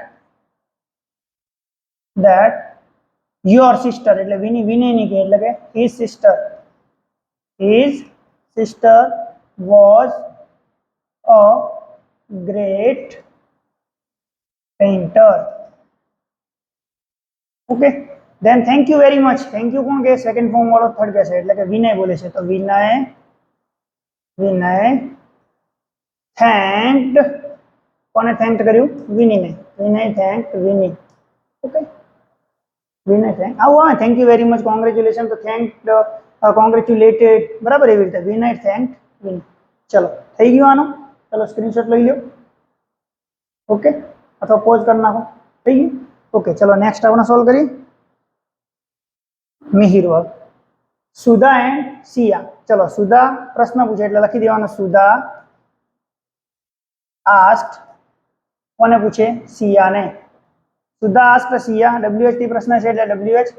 your sister, એટલે વિનયની કે એટલે કે his sister was a great painter. Okay, then thank you very much, thank you કોણ કે સેકન્ડ ફોર્મ વાળો થર્ડ કે છે એટલે કે વિનય બોલે છે, તો વિનય thanked, કોને થેન્ક કર્યું, વિનીને, વિનય thanked વિની. ઓકે, વિનય થેન્ક, આવું આવે thank you very much, congratulation તો થેન્ક, કોંગ્રેચ્યુલેટેડ, બરાબર, એવી રીતે વિનય થેન્ક વિની. ચલો થઈ ગયું આનું, ચલો સ્ક્રીનશોટ લઈ લો. ઓકે, અથવા પોઝ કરી નાખો, થઈ ગયું. ઓકે, ચલો નેક્સ્ટ આપણે સોલ્વ કરીએ. મિહિર વર્ગ, સુધા એન્ડ સિયા. ચલો સુધા પ્રશ્ન પૂછે એટલે લખી દેવાનો, સુધા આસ્ક્ડ, કોને પૂછે, સિયાને. સુધા આસ્ક્ડ સિયા, WH થી પ્રશ્ન છે એટલે WH.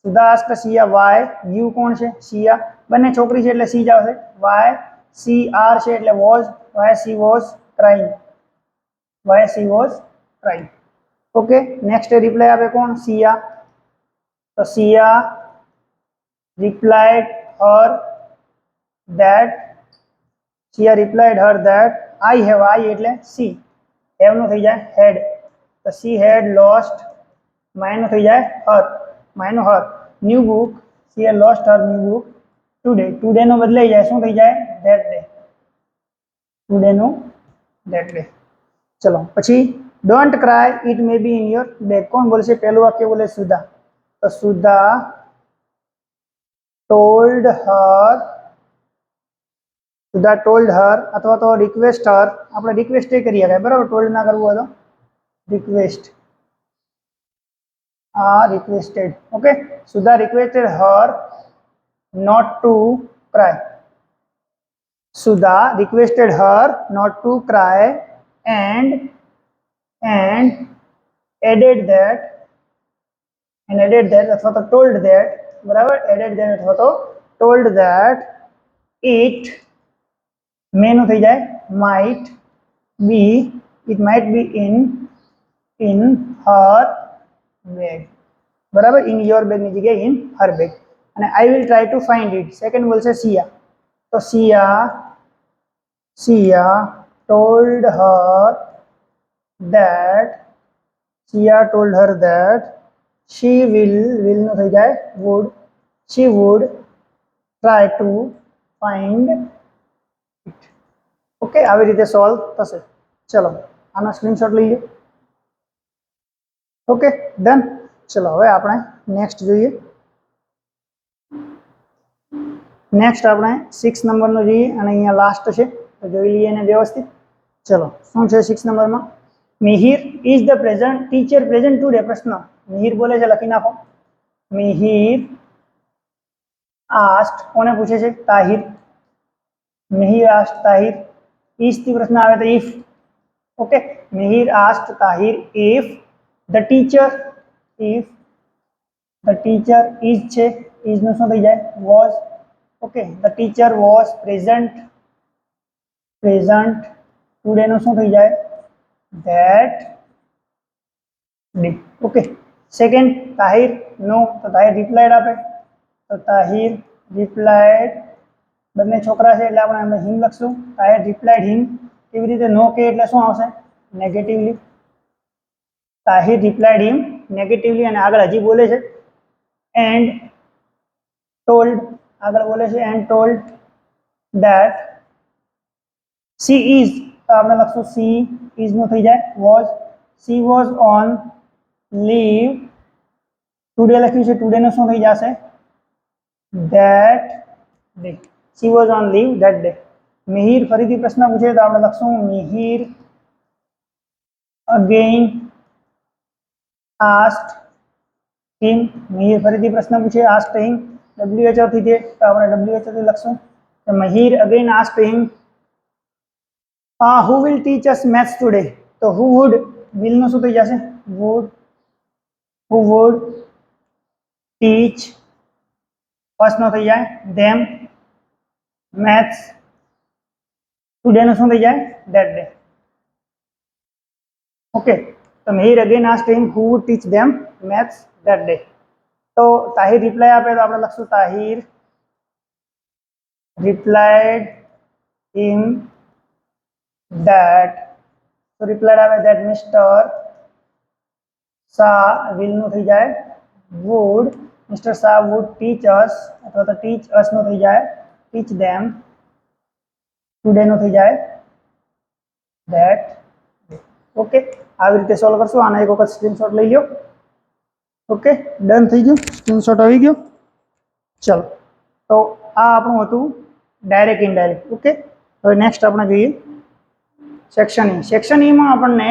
Sudha asked Siya why, you કોણ છે, સિયા, બંને છોકરી છે એટલે સી જ આવશે. વાય સી આર છે એટલે was, why she was crying, okay, next reply આપે કોણ, સિયા, તો Siya replied her that I have, I એટલે સી, have નું થઈ જાય had, તો she had lost, my નું થઈ જાય her, my નું her, new book, she had lost her new book today નું બદલાઈ જાય, શું થઈ જાય that day, today નું that day. ચલો પછી don't cry, it may be in your bag, કોણ બોલશે, પહેલું વાક્ય બોલે સુધા, તો સુધા told her અથવા તો request her, આપણે રિક્વેસ્ટ એ કરી શકાય, બરાબર, ટોલ્ડ ના કરવું હોય તો request, requested. Okay, Sudha requested her not to cry, Sudha requested her not to cry and added that અથવા તો told that, બરાબર, added that અથવા તો told that it may નું થઈ જાય might be in her bag, બરાબર, in your bag ની જગ્યાએ in her bag. અને I will try to find it, second બોલશે સિયા, તો સિયા told her that she will નું થઈ જાય she would try to find it. Okay, આવી રીતે સોલ્વ થશે. ચલો આનો સ્ક્રીનશોટ લઈએ. Okay, done. ચલો હવે આપણે નેક્સ્ટ જોઈએ. નેક્સ્ટ આપણે 6 નંબરનો જોઈએ અને અહીંયા લાસ્ટ છે તો જોઈ લઈએ એને વ્યવસ્થિત. ચલો શું છે 6 નંબરમાં? Mihir is the present teacher present today? પ્રશ્ન મિહિર બોલે છે, લખી નાખો. મિહિર આસ્ક્ડ, કોને પૂછે છે? તાહિર. મિહિર આસ્ક્ડ તાહિર. ઇઝ થી પ્રશ્ન આવે તો if. Okay, Mihir asked Tahir if the teacher, if the teacher is છે, ઇઝ નું શું થઈ જાય? Was. Okay, the teacher was present, present today નું શું થઈ જાય? That day. Okay, second Tahir નો, તો તાહિર રિપ્લાઇડ આપે તો તાહિર રિપ્લાઇડ, બંને છોકરા છે એટલે આપણે હિમ લખશું. તાહિર રિપ્લાઇડ હિમ. કેવી રીતે? નો કે એટલે શું આવશે? નેગેટિવલી. તાહિર રિપ્લાઇડ હિમ નેગેટિવલી. અને આગળ હજી બોલે છે એન્ડ ટોલ્ડ, આગળ બોલે છે and told that she is, તો આપણે લખશું સી ઇઝ નું થઈ જાય was. She was on leave today લખ્યું છે, ટુડે નું શું થઈ જશે? That day. She was on leave that day. Mihir ફરીથી પ્રશ્ન પૂછે તો આપણે લખશું Mihir again asked him. Mihir ફરીથી પ્રશ્ન પૂછે, આસ્ક્ડ હિમ. WHO થી છે તો આપણે WHO થી લખશું કે Mihir again asked him who will teach us maths today? તો who would, will નું શું થઈ જશે? would. who would teach us નો થઈ જાય them maths today નું શું થઈ જાય? that day. ઓકે, તો Mihir again asked him who would teach them maths that day. તો તાહિર રિપ્લાય આપે તો આપણે લખશું તાહિર રિપ્લાઇડ હિમ that, તો રિપ્લાઇડ આવે that મિસ્ટર શાહ will નું થઈ જાય would, mister Shah would teach us અથવા તો teach us નું થઈ જાય teach them today નું થઈ જાય that. ઓકે, આવી રીતે સોલ્વ કરશું. આનો એક વખત સ્ક્રીનશોટ લઈ લો. ઓકે, ડન થઈ ગયું, સ્ક્રીનશોટ આવી ગયો. ચલો, તો આ આપણું હતું ડાયરેક્ટ ઇનડાયરેક્ટ. ઓકે, હવે નેક્સ્ટ આપણે જોઈએ સેક્શન ઈ. સેક્શન ઈમાં આપણને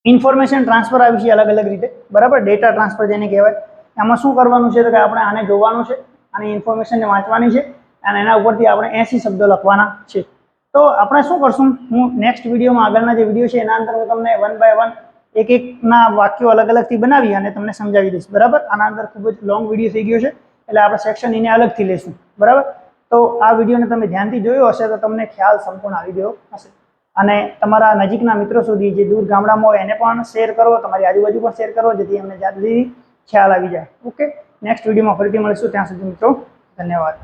ઇન્ફોર્મેશન ટ્રાન્સફર આવી છે અલગ અલગ રીતે, બરાબર. ડેટા ટ્રાન્સફર જેને કહેવાય. આમાં શું કરવાનું છે તો કે આપણે આને જોવાનું છે, આની ઇન્ફોર્મેશનને વાંચવાની છે અને એના ઉપરથી આપણે 80 શબ્દો લખવાના છે. તો આપણે શું કરશું, હું નેક્સ્ટ વિડીયોમાં આગળના જે વિડીયો છે એના અંદર હું તમને 1 બાય 1 એક એકના વાક્યો અલગ અલગથી બનાવી અને તમને સમજાવી દઈશ, બરાબર. આના અંદર ખૂબ જ લોંગ વિડીયો થઈ ગયો છે એટલે આપણે સેક્શન એને અલગથી લેશું, બરાબર. તો આ વિડીયોને તમે ધ્યાનથી જોયો હશે તો તમને ખ્યાલ સંપૂર્ણ આવી ગયો હશે. અને તમારા નજીકના મિત્રો સુધી, જે દૂર ગામડામાં હોય એને પણ શેર કરો, તમારી આજુબાજુ પણ શેર કરો, જેથી અમને જલ્દી ખ્યાલ આવી જાય. ઓકે, નેક્સ્ટ વિડીયોમાં ફરીથી મળીશું. ત્યાં સુધી મિત્રો ધન્યવાદ.